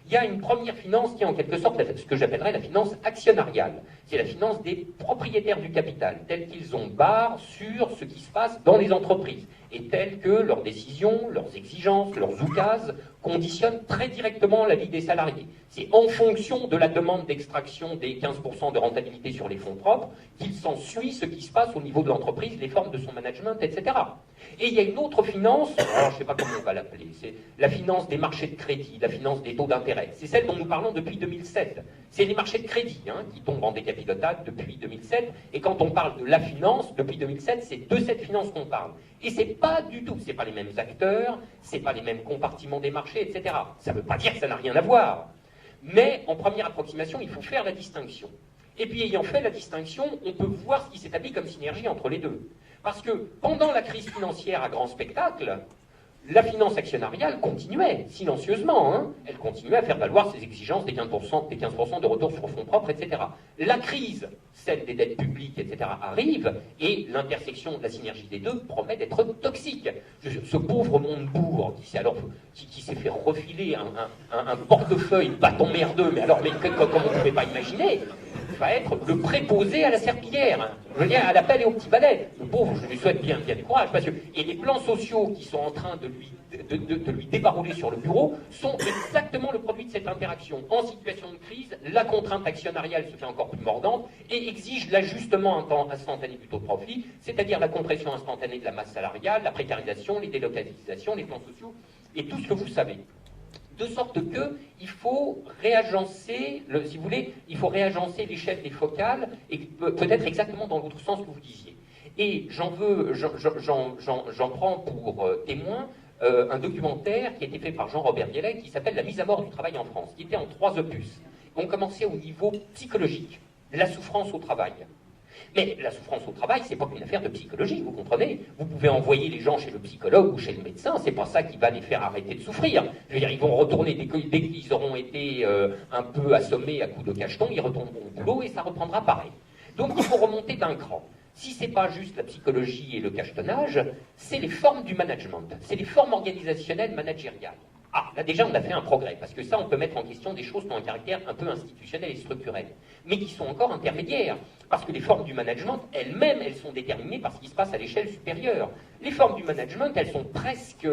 Il y a une première finance qui est en quelque sorte ce que j'appellerais la finance actionnariale. C'est la finance des propriétaires du capital, tels qu'ils ont barre sur ce qui se passe dans les entreprises, et tels que leurs décisions, leurs exigences, leurs oukases conditionnent très directement la vie des salariés. C'est en fonction de la demande d'extraction des 15% de rentabilité sur les fonds propres qu'il s'ensuit ce qui se passe au niveau de l'entreprise, les formes de son management, etc. Et il y a une autre finance, alors je ne sais pas comment on va l'appeler, c'est la finance des marchés de crédit, la finance des taux d'intérêt. C'est celle dont nous parlons depuis 2007. C'est les marchés de crédit qui tombent en décapottage depuis 2007. Et quand on parle de la finance, depuis 2007, c'est de cette finance qu'on parle. Et c'est pas du tout, c'est pas les mêmes acteurs, c'est pas les mêmes compartiments des marchés, etc. Ça ne veut pas dire que ça n'a rien à voir. Mais en première approximation, il faut faire la distinction. Et puis ayant fait la distinction, on peut voir ce qui s'établit comme synergie entre les deux. Parce que pendant la crise financière à grand spectacle, la finance actionnariale continuait silencieusement. Elle continuait à faire valoir ses exigences des 15% de retour sur fonds propres, etc. La crise, celle des dettes publiques, etc., arrive, et l'intersection de la synergie des deux promet d'être toxique. Ce pauvre Montebourg qui s'est fait refiler un portefeuille bâton merdeux, mais comme on ne pouvait pas imaginer, va être le préposé à la serpillière. Je veux dire, à la pelle et au petit balai. Le pauvre, je lui souhaite bien du courage. Et les plans sociaux qui sont en train de lui débarrouler sur le bureau sont exactement le produit de cette interaction. En situation de crise, la contrainte actionnariale se fait encore plus mordante et exige l'ajustement instantané du taux de profit, c'est-à-dire la compression instantanée de la masse salariale, la précarisation, les délocalisations, les plans sociaux et tout ce que vous savez. De sorte que il faut réagencer, si vous voulez, il faut réagencer l'échelle des focales, et peut-être exactement dans l'autre sens que vous disiez. Et j'en prends pour témoin un documentaire qui a été fait par Jean-Robert Bielek qui s'appelle La mise à mort du travail en France, qui était en 3 opus. On commençait au niveau psychologique, la souffrance au travail. Mais la souffrance au travail, c'est pas qu'une affaire de psychologie, vous comprenez? Vous pouvez envoyer les gens chez le psychologue ou chez le médecin, c'est pas ça qui va les faire arrêter de souffrir. Je veux dire, ils vont retourner, dès qu'ils auront été un peu assommés à coups de cacheton, ils retourneront au boulot et ça reprendra pareil. Donc il faut remonter d'un cran. Si c'est pas juste la psychologie et le cachetonnage, c'est les formes du management, c'est les formes organisationnelles managériales. Ah, là déjà on a fait un progrès, parce que ça on peut mettre en question des choses qui ont un caractère un peu institutionnel et structurel, mais qui sont encore intermédiaires, parce que les formes du management elles-mêmes, elles sont déterminées par ce qui se passe à l'échelle supérieure. Les formes du management, elles sont presque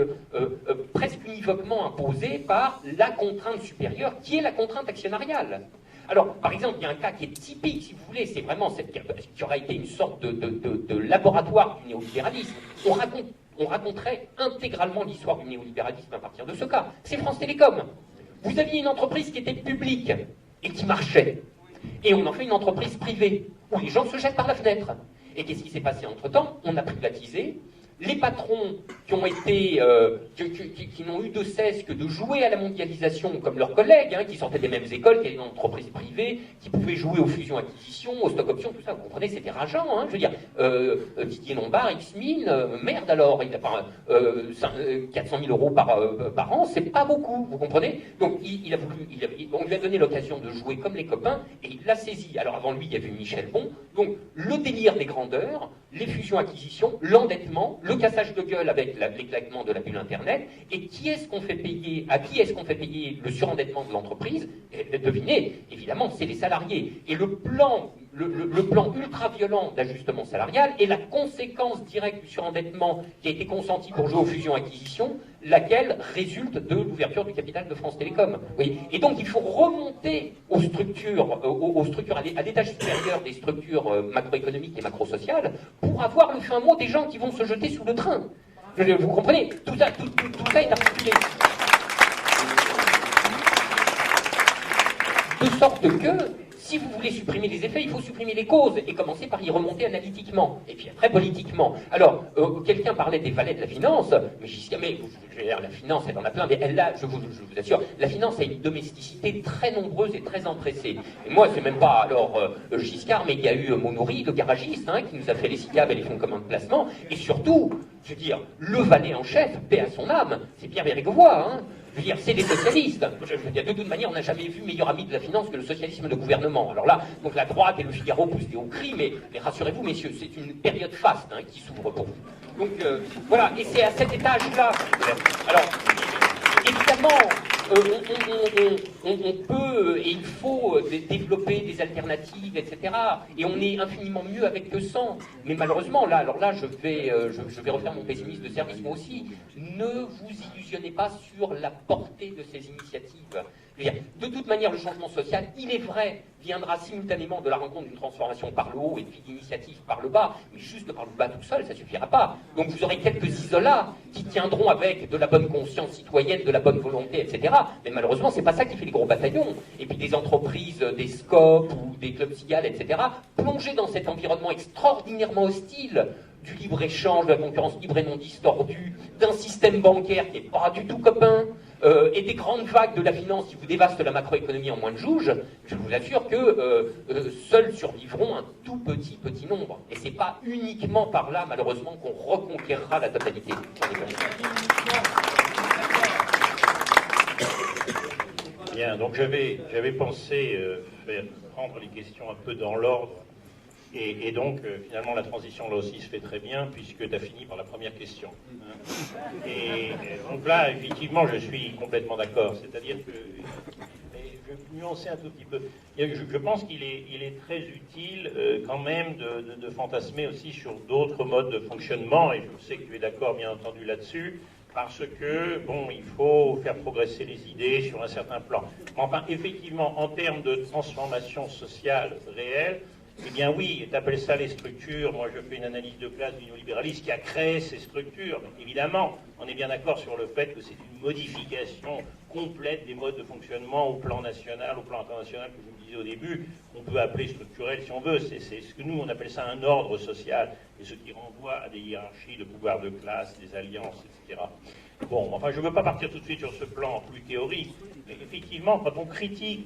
univoquement imposées par la contrainte supérieure, qui est la contrainte actionnariale. Alors, par exemple, il y a un cas qui est typique, si vous voulez, c'est vraiment qui aura été une sorte de laboratoire du néolibéralisme. On raconterait intégralement l'histoire du néolibéralisme à partir de ce cas. C'est France Télécom. Vous aviez une entreprise qui était publique et qui marchait. Et on en fait une entreprise privée, où les gens se jettent par la fenêtre. Et qu'est-ce qui s'est passé entre-temps? On a privatisé, les patrons qui ont été, qui n'ont eu de cesse que de jouer à la mondialisation comme leurs collègues, hein, qui sortaient des mêmes écoles, qui étaient dans l'entreprise privée, qui pouvaient jouer aux fusions-acquisitions, aux stock-options, tout ça, vous comprenez, c'était rageant, hein, je veux dire, Didier Lombard, X-Mine, merde alors, il a pas 400 000 euros par an, c'est pas beaucoup, vous comprenez? Donc on lui a donné l'occasion de jouer comme les copains, et il l'a saisi. Alors avant lui, il y avait Michel Bon, donc le délire des grandeurs, les fusions-acquisitions, l'endettement, le cassage de gueule avec l'éclatement de la bulle Internet, et qui est-ce qu'on fait payer, à qui est-ce qu'on fait payer le surendettement de l'entreprise? Devinez, évidemment, c'est les salariés. Et le plan ultra-violent d'ajustement salarial est la conséquence directe du surendettement qui a été consenti pour jouer aux fusions-acquisitions, laquelle résulte de l'ouverture du capital de France Télécom. Oui. Et donc il faut remonter aux structures, à l'étage supérieur des structures macroéconomiques et macrosociales pour avoir le fin mot des gens qui vont se jeter sous le train. Vous comprenez? Tout ça est articulé. De sorte que, si vous voulez supprimer les effets, il faut supprimer les causes, et commencer par y remonter analytiquement, et puis après politiquement. Alors, quelqu'un parlait des valets de la finance, mais la finance, elle en a plein, mais elle a, je vous assure, la finance a une domesticité très nombreuse et très empressée. Et moi, c'est même pas, Giscard, mais il y a eu Monory, le garagiste, hein, qui nous a fait les SICAV et les fonds communs de placement, et surtout, je veux dire, le valet en chef, paix à son âme, c'est Pierre Bérégovoy, hein. Je veux dire, c'est des socialistes. Je veux dire, de toute manière, on n'a jamais vu meilleur ami de la finance que le socialisme de gouvernement. Alors là, donc la droite et le Figaro poussent des hauts cris, mais rassurez-vous, messieurs, c'est une période faste, hein, qui s'ouvre pour vous. Donc voilà, et c'est à cet étage-là. Alors, évidemment, on peut et il faut développer des alternatives, etc. Et on est infiniment mieux avec que sans. Mais malheureusement, là, je vais refaire mon pessimisme de service, moi aussi. Ne vous illusionnez pas sur la portée de ces initiatives. De toute manière, le changement social, il est vrai, viendra simultanément de la rencontre d'une transformation par le haut et puis d'initiatives par le bas, mais juste par le bas tout seul, ça ne suffira pas. Donc vous aurez quelques isolats qui tiendront avec de la bonne conscience citoyenne, de la bonne volonté, etc. Mais malheureusement, c'est pas ça qui fait les gros bataillons. Et puis des entreprises, des SCOP ou des clubs cigales, etc., plongés dans cet environnement extraordinairement hostile du libre-échange, de la concurrence libre et non distordue, d'un système bancaire qui n'est pas du tout copain, et des grandes vagues de la finance qui vous dévastent la macroéconomie en moins de jauge, je vous assure que seuls survivront un tout petit nombre. Et c'est pas uniquement par là, malheureusement, qu'on reconquérera la totalité. Bien, donc j'avais pensé prendre les questions un peu dans l'ordre. Et donc, finalement, la transition, là aussi, se fait très bien, puisque tu as fini par la première question. Hein. Et donc là, effectivement, je suis complètement d'accord. C'est-à-dire que, je vais nuancer un tout petit peu. Je pense qu'il est très utile, quand même, de fantasmer aussi sur d'autres modes de fonctionnement, et je sais que tu es d'accord, bien entendu, là-dessus, parce que, bon, il faut faire progresser les idées sur un certain plan. Enfin, effectivement, en termes de transformation sociale réelle, eh bien oui, tu appelles ça les structures. Moi, je fais une analyse de classe du néolibéralisme qui a créé ces structures. Mais évidemment, on est bien d'accord sur le fait que c'est une modification complète des modes de fonctionnement au plan national, au plan international, que je vous disais au début, qu'on peut appeler structurel si on veut. C'est ce que nous, on appelle ça un ordre social, et ce qui renvoie à des hiérarchies de pouvoir de classe, des alliances, etc. Bon, enfin, je ne veux pas partir tout de suite sur ce plan plus théorique, mais effectivement, quand on critique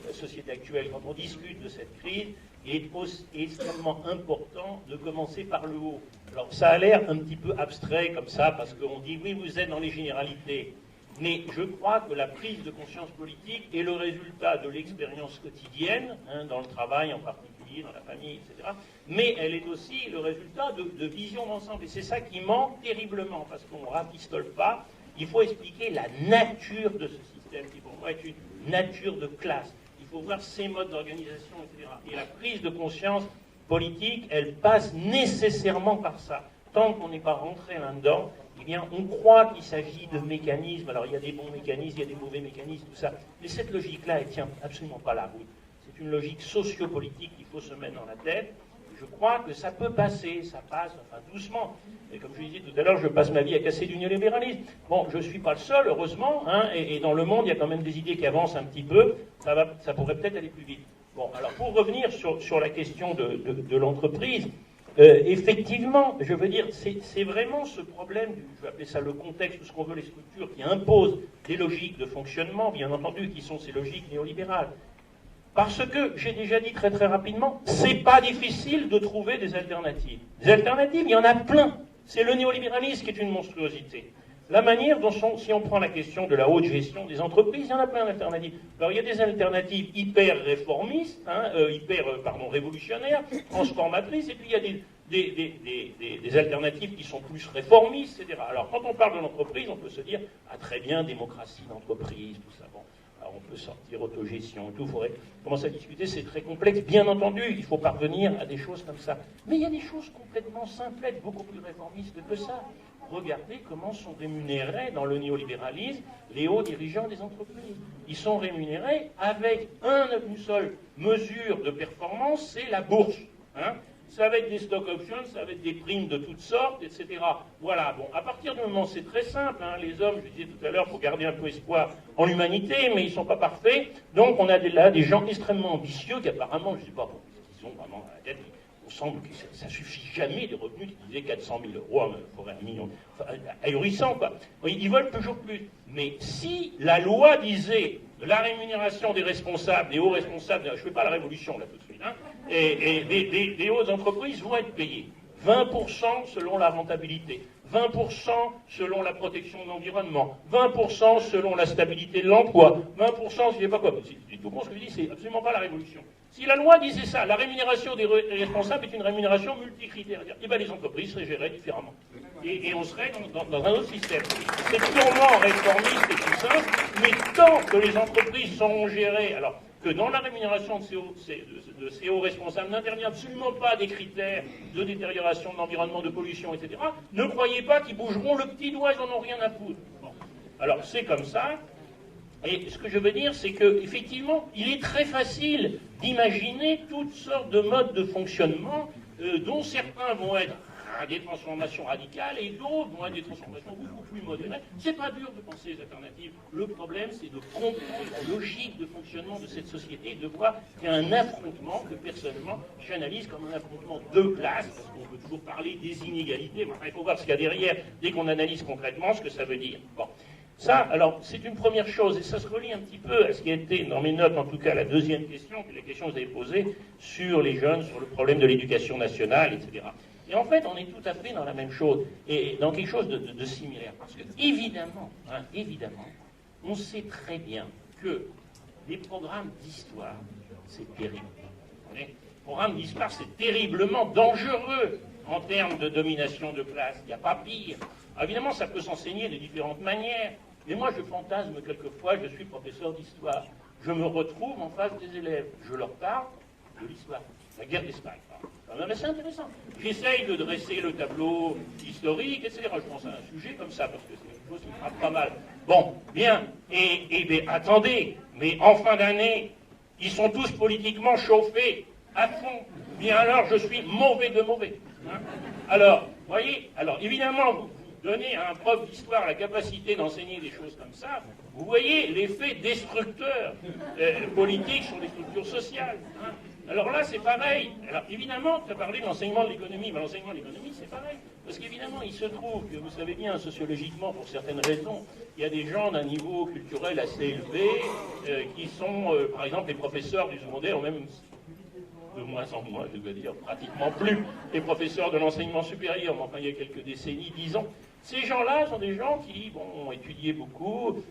la société actuelle, quand on discute de cette crise, il est extrêmement important de commencer par le haut. Alors ça a l'air un petit peu abstrait comme ça, parce qu'on dit oui, vous êtes dans les généralités, mais je crois que la prise de conscience politique est le résultat de l'expérience quotidienne, hein, dans le travail en particulier, dans la famille, etc. Mais elle est aussi le résultat de vision d'ensemble, et c'est ça qui manque terriblement, parce qu'on ne rafistole pas. Il faut expliquer la nature de ce système, qui pour moi est une nature de classe. Il faut voir ces modes d'organisation, etc. Et la prise de conscience politique, elle passe nécessairement par ça. Tant qu'on n'est pas rentré là-dedans, eh bien, on croit qu'il s'agit de mécanismes. Alors, il y a des bons mécanismes, il y a des mauvais mécanismes, tout ça. Mais cette logique-là, elle tient absolument pas la route. C'est une logique sociopolitique qu'il faut se mettre dans la tête. Je crois que ça peut passer, ça passe, enfin doucement. Et comme je disais tout à l'heure, je passe ma vie à casser du néolibéralisme. Bon, je ne suis pas le seul, heureusement, hein, et dans le monde, il y a quand même des idées qui avancent un petit peu. Ça pourrait peut-être aller plus vite. Bon, alors pour revenir sur la question de l'entreprise, effectivement, je veux dire, c'est vraiment ce problème, je vais appeler ça le contexte, ou ce qu'on veut, les structures qui imposent des logiques de fonctionnement, bien entendu, qui sont ces logiques néolibérales. Parce que, j'ai déjà dit très très rapidement, c'est pas difficile de trouver des alternatives. Des alternatives, il y en a plein. C'est le néolibéralisme qui est une monstruosité. La manière dont si on prend la question de la haute gestion des entreprises, il y en a plein d'alternatives. Alors il y a des alternatives hyper réformistes, révolutionnaires, transformatrices, et puis il y a des alternatives qui sont plus réformistes, etc. Alors quand on parle de l'entreprise, on peut se dire, ah très bien, démocratie d'entreprise, tout ça, bon. Alors on peut sortir autogestion et tout, il faudrait commencer à discuter, c'est très complexe. Bien entendu, il faut parvenir à des choses comme ça. Mais il y a des choses complètement simplettes, beaucoup plus réformistes que ça. Regardez comment sont rémunérés dans le néolibéralisme les hauts dirigeants des entreprises. Ils sont rémunérés avec une seule mesure de performance, c'est la bourse. Hein. Ça va être des stock options, ça va être des primes de toutes sortes, etc. Voilà, bon, à partir du moment, c'est très simple, hein, les hommes, je disais tout à l'heure, il faut garder un peu espoir en l'humanité, mais ils ne sont pas parfaits, donc on a là des gens extrêmement ambitieux qui apparemment, je ne sais pas, bon, ils ont vraiment à la tête, il semble que ça ne suffit jamais des revenus qui disaient 400 000 euros, il faudrait 1 million, enfin, ahurissant, quoi. Ils veulent toujours plus. Mais si la loi disait la rémunération des responsables, des hauts responsables, je ne fais pas la révolution là tout de suite, hein, et des hautes entreprises vont être payées 20% selon la rentabilité, 20% selon la protection de l'environnement, 20% selon la stabilité de l'emploi, 20% je ne sais pas quoi. Tout ce que je dis, c'est absolument pas la révolution. Si la loi disait ça, la rémunération des responsables est une rémunération multicritérielle, eh bien les entreprises seraient gérées différemment. Et on serait dans un autre système. C'est purement réformiste et tout simple, mais tant que les entreprises seront gérées, alors que dans la rémunération de ces hauts responsables n'intervient absolument pas des critères de détérioration de l'environnement, de pollution, etc., ne croyez pas qu'ils bougeront le petit doigt, ils n'en ont rien à foutre. Bon. Alors c'est comme ça. Et ce que je veux dire, c'est qu'effectivement, il est très facile d'imaginer toutes sortes de modes de fonctionnement dont certains vont être des transformations radicales et d'autres vont être des transformations beaucoup plus modérées. C'est pas dur de penser les alternatives. Le problème, c'est de comprendre la logique de fonctionnement de cette société et de voir qu'il y a un affrontement que personnellement j'analyse comme un affrontement de classe, parce qu'on peut toujours parler des inégalités, mais il faut voir ce qu'il y a derrière dès qu'on analyse concrètement ce que ça veut dire. Bon. Ça, alors, c'est une première chose, et ça se relie un petit peu à ce qui a été, dans mes notes en tout cas, la deuxième question, que la question que vous avez posée sur les jeunes, sur le problème de l'éducation nationale, etc. Et en fait, on est tout à fait dans la même chose, et dans quelque chose de similaire. Parce que, évidemment, on sait très bien que les programmes d'histoire, c'est terrible. Les programmes d'histoire, c'est terriblement dangereux en termes de domination de classe. Il n'y a pas pire. Alors, évidemment, ça peut s'enseigner de différentes manières. Mais moi, je fantasme quelquefois, je suis professeur d'histoire. Je me retrouve en face des élèves. Je leur parle de l'histoire, la guerre d'Espagne. C'est intéressant. J'essaye de dresser le tableau historique, etc. Je pense à un sujet comme ça, parce que c'est quelque chose qui me frappe pas mal. Bon, bien. Et bien, attendez, mais en fin d'année, ils sont tous politiquement chauffés à fond. Bien alors, je suis mauvais de mauvais. Hein. Alors, voyez, alors évidemment, vous donnez à un prof d'histoire la capacité d'enseigner des choses comme ça, vous voyez l'effet destructeur politique sur les structures sociales. Hein. Alors là, c'est pareil. Alors évidemment, tu as parlé de l'enseignement de l'économie, mais l'enseignement de l'économie, c'est pareil. Parce qu'évidemment, il se trouve que, vous savez bien, sociologiquement, pour certaines raisons, il y a des gens d'un niveau culturel assez élevé qui sont, par exemple, les professeurs du secondaire, ou même de moins en moins, je dois dire, pratiquement plus les professeurs de l'enseignement supérieur, mais enfin il y a quelques décennies, disons. Ces gens-là sont des gens qui ont étudié beaucoup,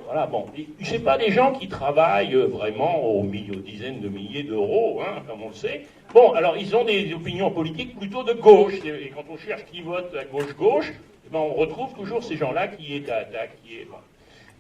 voilà, bon, c'est pas des gens qui travaillent vraiment aux dizaines de milliers d'euros, hein, comme on le sait. Bon, alors ils ont des opinions politiques plutôt de gauche, et quand on cherche qui vote à gauche-gauche, ben, on retrouve toujours ces gens-là qui est bon,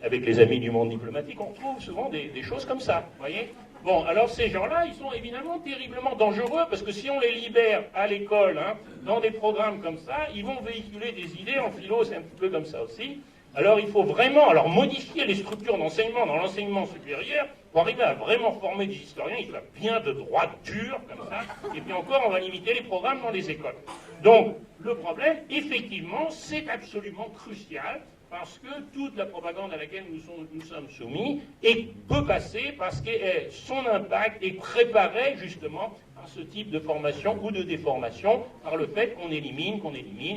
avec les amis du monde diplomatique, on retrouve souvent des choses comme ça, vous voyez. Bon, alors ces gens-là, ils sont évidemment terriblement dangereux, parce que si on les libère à l'école, hein, dans des programmes comme ça, ils vont véhiculer des idées, en philo c'est un petit peu comme ça aussi. Alors il faut vraiment modifier les structures d'enseignement dans l'enseignement supérieur pour arriver à vraiment former des historiens, il faut bien de droite dure, comme ça, et puis encore on va limiter les programmes dans les écoles. Donc le problème, effectivement, c'est absolument crucial parce que toute la propagande à laquelle nous sommes soumis peut passer parce que son impact est préparé justement par ce type de formation ou de déformation, par le fait qu'on élimine,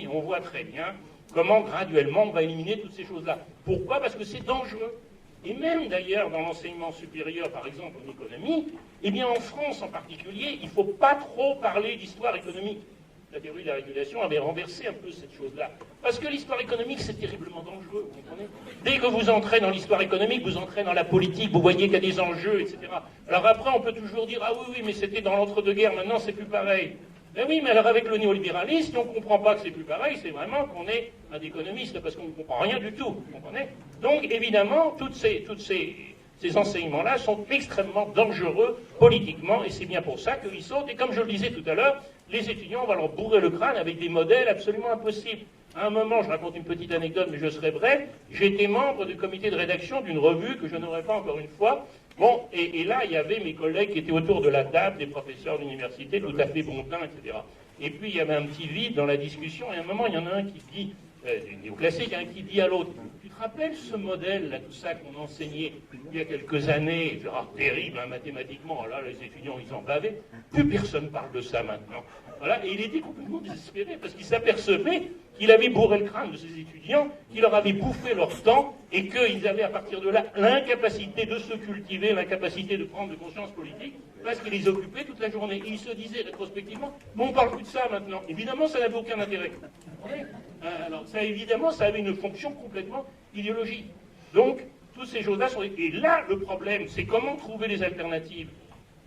et on voit très bien comment graduellement on va éliminer toutes ces choses-là. Pourquoi? Parce que c'est dangereux. Et même d'ailleurs dans l'enseignement supérieur, par exemple en économie, eh bien en France en particulier, il ne faut pas trop parler d'histoire économique. La théorie de la régulation avait renversé un peu cette chose-là. Parce que l'histoire économique, c'est terriblement dangereux, vous comprenez? Dès que vous entrez dans l'histoire économique, vous entrez dans la politique, vous voyez qu'il y a des enjeux, etc. Alors après, on peut toujours dire, ah oui, mais c'était dans l'entre-deux-guerres, maintenant c'est plus pareil. Ben oui, mais alors avec le néolibéralisme, on ne comprend pas que c'est plus pareil, c'est vraiment qu'on est un économiste, parce qu'on ne comprend rien du tout, vous comprenez? Donc évidemment, tous ces enseignements-là sont extrêmement dangereux politiquement, et c'est bien pour ça qu'ils sautent. Et comme je le disais tout à l'heure, les étudiants, on va leur bourrer le crâne avec des modèles absolument impossibles. À un moment, je raconte une petite anecdote, mais je serai bref, j'étais membre du comité de rédaction d'une revue que je n'aurai pas encore une fois. Bon, et là, il y avait mes collègues qui étaient autour de la table, des professeurs d'université, tout à fait bon teint, etc. Et puis, il y avait un petit vide dans la discussion, et à un moment, il y en a un qui dit, néoclassique, hein, qui dit à l'autre, tu te rappelles ce modèle, là, tout ça qu'on enseignait il y a quelques années, terrible, hein, mathématiquement, là, les étudiants, ils en bavaient, plus personne parle de ça maintenant. Voilà, et il était complètement désespéré, parce qu'il s'apercevait qu'il avait bourré le crâne de ses étudiants, qu'il leur avait bouffé leur temps, et qu'ils avaient à partir de là l'incapacité de se cultiver, l'incapacité de prendre de conscience politique, parce qu'il les occupait toute la journée. Et il se disait rétrospectivement, bon, on parle plus de ça maintenant. Évidemment, ça n'avait aucun intérêt. Alors, ça, évidemment, ça avait une fonction complètement idéologique. Donc, toutes ces choses-là sont... Et là, le problème, c'est comment trouver les alternatives.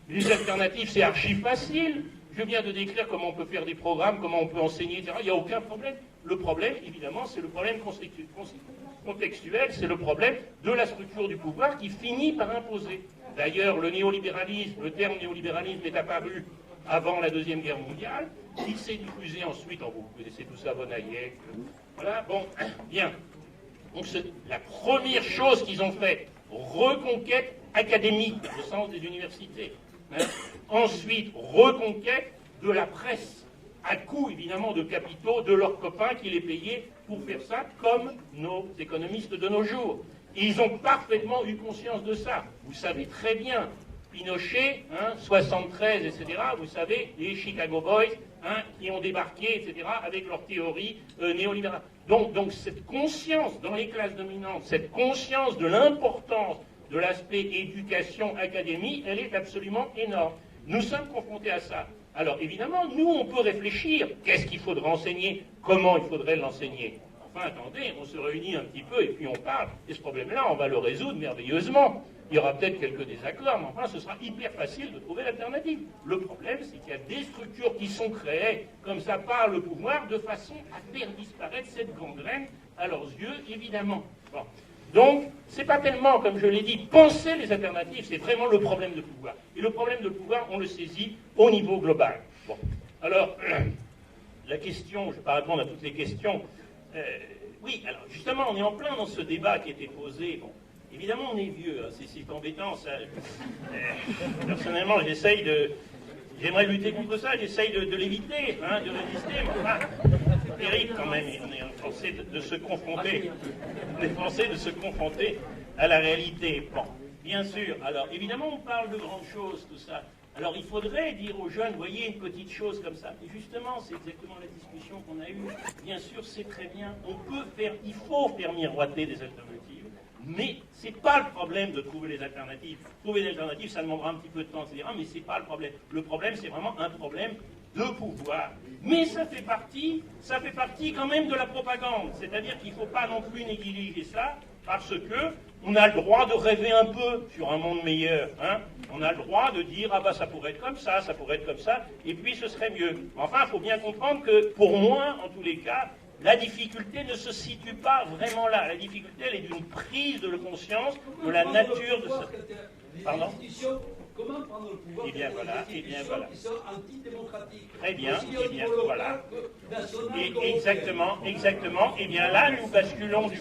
Les alternatives, c'est archi facile. Je viens de décrire comment on peut faire des programmes, comment on peut enseigner, etc. Il n'y a aucun problème. Le problème, évidemment, c'est le problème contextuel, c'est le problème de la structure du pouvoir qui finit par imposer. D'ailleurs, le néolibéralisme, le terme néolibéralisme est apparu avant la Deuxième Guerre mondiale. Il s'est diffusé ensuite, vous connaissez tout ça, von Hayek. Voilà, bon, bien. Donc, la première chose qu'ils ont fait, reconquête académique, au sens des universités. Hein. Ensuite, reconquête de la presse, à coût évidemment de capitaux de leurs copains qui les payaient pour faire ça, comme nos économistes de nos jours. Et ils ont parfaitement eu conscience de ça. Vous savez très bien, Pinochet, 73, etc., vous savez, les Chicago Boys, qui ont débarqué, etc., avec leur théorie néolibérale. Donc cette conscience dans les classes dominantes, cette conscience de l'importance de l'aspect éducation-académie, elle est absolument énorme. Nous sommes confrontés à ça. Alors évidemment, nous, on peut réfléchir. Qu'est-ce qu'il faudrait enseigner? Comment il faudrait l'enseigner? Enfin, attendez, on se réunit un petit peu et puis on parle. Et ce problème-là, on va le résoudre merveilleusement. Il y aura peut-être quelques désaccords, mais enfin, ce sera hyper facile de trouver l'alternative. Le problème, c'est qu'il y a des structures qui sont créées comme ça par le pouvoir de façon à faire disparaître cette gangrène à leurs yeux, évidemment. Bon. Donc, c'est pas tellement, comme je l'ai dit, penser les alternatives, c'est vraiment le problème de pouvoir. Et le problème de pouvoir, on le saisit au niveau global. Bon. Alors, la question, je ne vais pas répondre à toutes les questions. Oui, alors justement, on est en plein dans ce débat qui a été posé. Bon, évidemment, on est vieux, hein, c'est embêtant. Ça. Personnellement, j'aimerais lutter contre ça, j'essaye de l'éviter, de résister, mais enfin, c'est terrible quand même. On est forcé de se confronter. On est forcé de se confronter à la réalité. Bon, bien sûr. Alors, évidemment, on parle de grandes choses, tout ça. Alors, il faudrait dire aux jeunes, voyez, une petite chose comme ça. Et justement, c'est exactement la discussion qu'on a eue. Bien sûr, c'est très bien. Il faut faire miroiter des alternatives. Mais ce n'est pas le problème de trouver les alternatives. Trouver des alternatives, ça demandera un petit peu de temps, etc. Mais ce n'est pas le problème. Le problème, c'est vraiment un problème de pouvoir. Mais ça fait partie quand même de la propagande. C'est-à-dire qu'il ne faut pas non plus négliger ça, parce que on a le droit de rêver un peu sur un monde meilleur. On a le droit de dire, ah bah ça pourrait être comme ça pourrait être comme ça, et puis ce serait mieux. Enfin, il faut bien comprendre que, pour moi, en tous les cas, la difficulté ne se situe pas vraiment là. La difficulté, elle est d'une prise de conscience de la nature de ce... Pardon ? Comment prendre le pouvoir? Eh bien voilà, qui sont antidémocratiques. Très bien, voilà. Exactement. Eh bien là, nous basculons du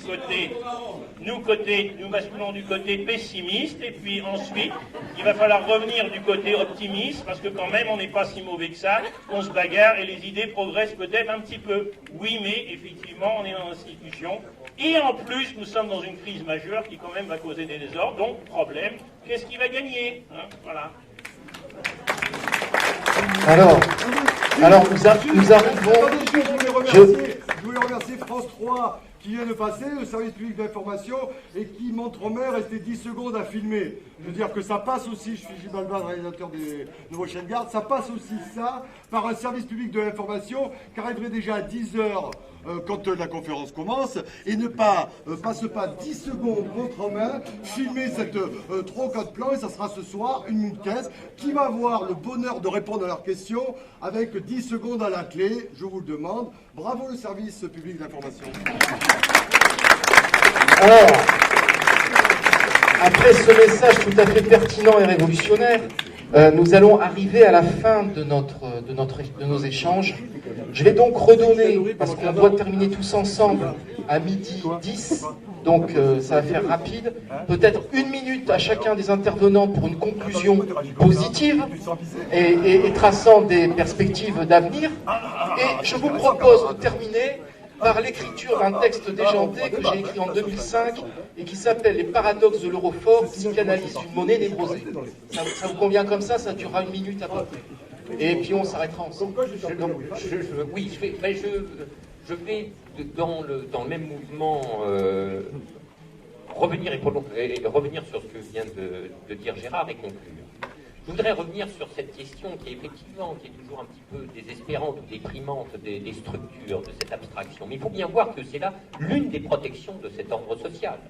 côté pessimiste, et puis ensuite, il va falloir revenir du côté optimiste, parce que quand même, on n'est pas si mauvais que ça, on se bagarre et les idées progressent peut-être un petit peu. Oui, mais effectivement, on est dans l'institution, Et en plus, nous sommes dans une crise majeure qui quand même va causer des désordres. Donc, problème, qu'est-ce qui va gagner, hein? Voilà. Alors nous arrivons... Je voulais remercier France 3 qui vient de passer, le service public d'information, et qui m'entremet rester 10 secondes à filmer. Je veux dire que ça passe aussi, je suis Gilles Balbaz, réalisateur des Nouveaux Chiens de Garde, ça passe aussi ça par un service public de l'information qui arriverait déjà à 10 heures quand la conférence commence, et ne passe pas 10 secondes montre en main, filmer cette 3 ou 4 plans, et ça sera ce soir, 1 minute 15, qui va avoir le bonheur de répondre à leurs questions avec 10 secondes à la clé, je vous le demande. Bravo le service public d'information. Alors, après ce message tout à fait pertinent et révolutionnaire, nous allons arriver à la fin de nos échanges. Je vais donc redonner, parce qu'on doit terminer tous ensemble à 12h10, donc ça va faire rapide, peut-être 1 minute à chacun des intervenants pour une conclusion positive et traçant des perspectives d'avenir. Et je vous propose de terminer par l'écriture d'un texte déjanté que j'ai écrit en 2005 et qui s'appelle « Les paradoxes de l'euro-fort, psychanalyse d'une monnaie névrosée ». Ça vous convient comme ça? Ça durera 1 minute à peu près. Et puis on s'arrêtera ensemble. Oui, je vais dans le même mouvement revenir sur ce que vient de dire Gérard et conclure. Je voudrais revenir sur cette question qui est toujours un petit peu désespérante ou déprimante des structures, de cette abstraction. Mais il faut bien voir que c'est là l'une des protections de cet ordre social.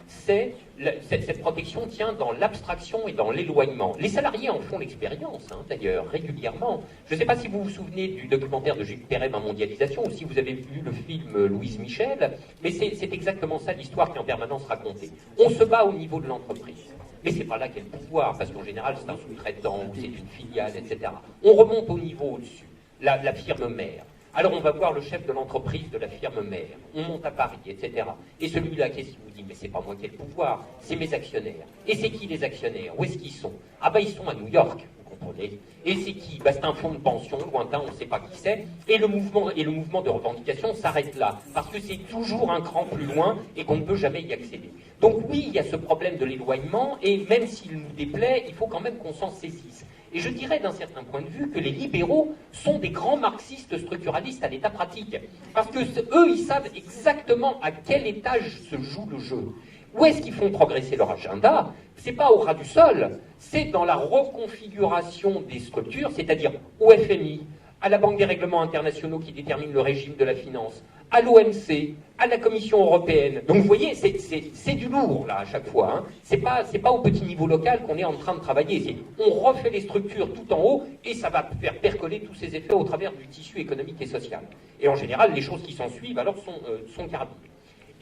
Cette protection tient dans l'abstraction et dans l'éloignement. Les salariés en font l'expérience, d'ailleurs, régulièrement. Je ne sais pas si vous vous souvenez du documentaire de Jules Perret, Ma mondialisation, ou si vous avez vu le film Louise Michel, mais c'est exactement ça l'histoire qui est en permanence racontée. On se bat au niveau de l'entreprise. Mais c'est pas là qu'est le pouvoir, parce qu'en général, c'est un sous-traitant ou c'est une filiale, etc. On remonte au niveau au-dessus, la firme mère. Alors on va voir le chef de l'entreprise de la firme mère. On monte à Paris, etc. Et celui-là, qu'est-ce qu'il vous dit? Mais c'est pas moi qui ai le pouvoir, c'est mes actionnaire. Et c'est qui les actionnaires? Où est-ce qu'ils sont? Ah ben ils sont à New York, vous comprenez. Et c'est qui? Ben, c'est un fonds de pension lointain, on ne sait pas qui c'est. Et le mouvement de revendication s'arrête là, parce que c'est toujours un cran plus loin et qu'on ne peut jamais y accéder. Donc oui, il y a ce problème de l'éloignement, et même s'il nous déplaît, il faut quand même qu'on s'en saisisse. Et je dirais d'un certain point de vue que les libéraux sont des grands marxistes structuralistes à l'état pratique. Parce que eux, ils savent exactement à quel étage se joue le jeu. Où est-ce qu'ils font progresser leur agenda? C'est pas au ras du sol, c'est dans la reconfiguration des structures, c'est-à-dire au FMI, à la Banque des règlements internationaux qui détermine le régime de la finance, à l'OMC, à la Commission européenne. Donc vous voyez, c'est du lourd là à chaque fois. Hein. C'est pas au petit niveau local qu'on est en train de travailler. On refait les structures tout en haut et ça va faire percoler tous ces effets au travers du tissu économique et social. Et en général, les choses qui s'en suivent alors sont carabinées.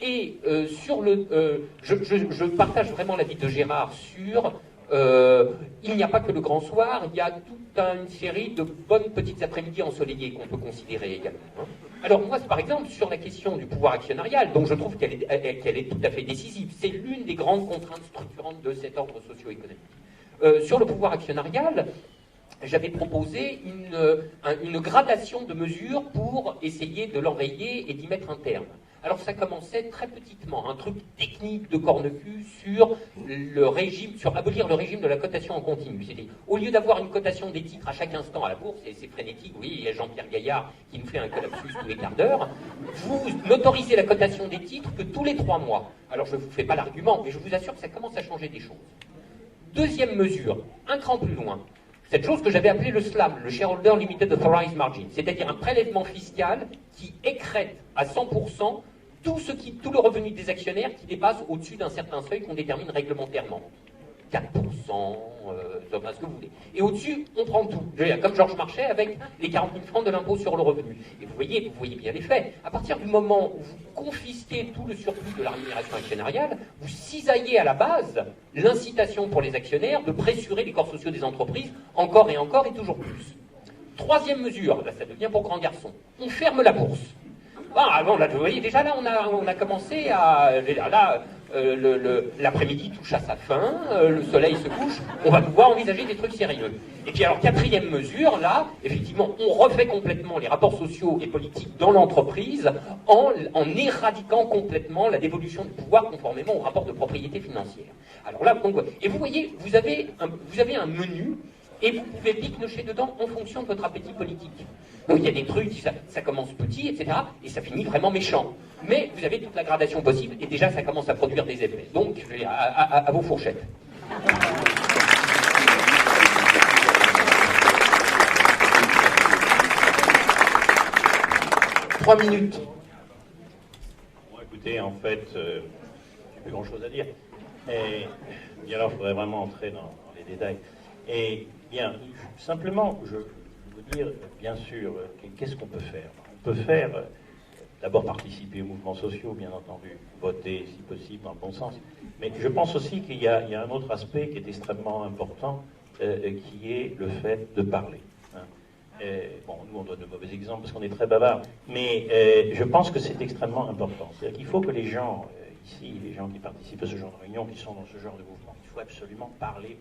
Et je partage vraiment l'avis de Gérard sur il n'y a pas que le grand soir, il y a toute une série de bonnes petites après-midi ensoleillées qu'on peut considérer également. Hein. Alors moi, par exemple, sur la question du pouvoir actionnarial, donc je trouve qu'elle est tout à fait décisive, c'est l'une des grandes contraintes structurantes de cet ordre socio-économique. Sur le pouvoir actionnarial, j'avais proposé une gradation de mesures pour essayer de l'enrayer et d'y mettre un terme. Alors ça commençait très petitement, un truc technique de corne-cul sur abolir le régime de la cotation en continu. C'est-à-dire, au lieu d'avoir une cotation des titres à chaque instant à la bourse, et c'est frénétique, oui, il y a Jean-Pierre Gaillard qui nous fait un collapsus tous les quarts d'heure, vous n'autorisez la cotation des titres que tous les 3 mois. Alors je ne vous fais pas l'argument, mais je vous assure que ça commence à changer des choses. Deuxième mesure, un cran plus loin. Cette chose que j'avais appelée le SLAM, le Shareholder Limited Authorized Margin, c'est-à-dire un prélèvement fiscal qui écrête à 100% tout le revenu des actionnaires qui dépasse au-dessus d'un certain seuil qu'on détermine réglementairement. 4%, enfin ce que vous voulez. Et au-dessus, on prend tout. Comme Georges Marchais avec les 40 000 francs de l'impôt sur le revenu. Et vous voyez bien les faits. À partir du moment où vous confisquez tout le surplus de la rémunération actionnariale, vous cisaillez à la base l'incitation pour les actionnaires de pressurer les corps sociaux des entreprises encore et toujours plus. Troisième mesure, là ça devient pour grands garçons. On ferme la bourse. Bon, là, vous voyez, déjà là, on a commencé à... Là, l'après-midi touche à sa fin, le soleil se couche, on va pouvoir envisager des trucs sérieux. Et puis alors, quatrième mesure, là, effectivement, on refait complètement les rapports sociaux et politiques dans l'entreprise en éradiquant complètement la dévolution de pouvoir conformément au rapport de propriété financière. Alors là, donc, et vous voyez, vous avez un menu et vous pouvez picnocher dedans en fonction de votre appétit politique. Donc il y a des trucs, ça commence petit, etc., et ça finit vraiment méchant. Mais vous avez toute la gradation possible, et déjà ça commence à produire des effets. Donc, à vos fourchettes. 3 minutes. Bon, écoutez, en fait, j'ai plus grand-chose à dire. Et alors, je voudrais vraiment entrer dans les détails. Et bien, simplement, je veux dire, bien sûr, qu'est-ce qu'on peut faire? On peut faire, d'abord participer aux mouvements sociaux, bien entendu, voter, si possible, dans le bon sens. Mais je pense aussi qu'il y a un autre aspect qui est extrêmement important, qui est le fait de parler. Bon, nous, on donne de mauvais exemples parce qu'on est très bavard, mais je pense que c'est extrêmement important. C'est-à-dire qu'il faut que les gens, ici, les gens qui participent à ce genre de réunion, qui sont dans ce genre de mouvement, il faut absolument parler.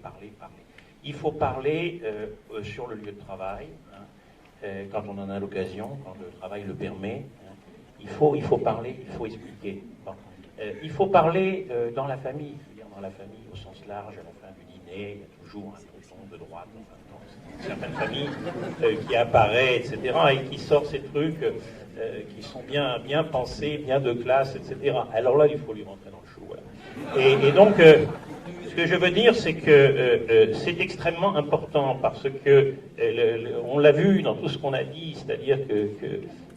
Il faut parler sur le lieu de travail, quand on en a l'occasion, quand le travail le permet. Il faut parler, il faut expliquer. Bon. Il faut parler dans la famille, je veux dire dans la famille au sens large, à la fin du dîner, il y a toujours un tonton de droite, certaines familles qui apparaît, etc., et qui sort ces trucs qui sont bien pensés, bien de classe, etc. Alors là, il faut lui rentrer dans le chou. Voilà. Et donc, ce que je veux dire, c'est que c'est extrêmement important parce que on l'a vu dans tout ce qu'on a dit, c'est-à-dire que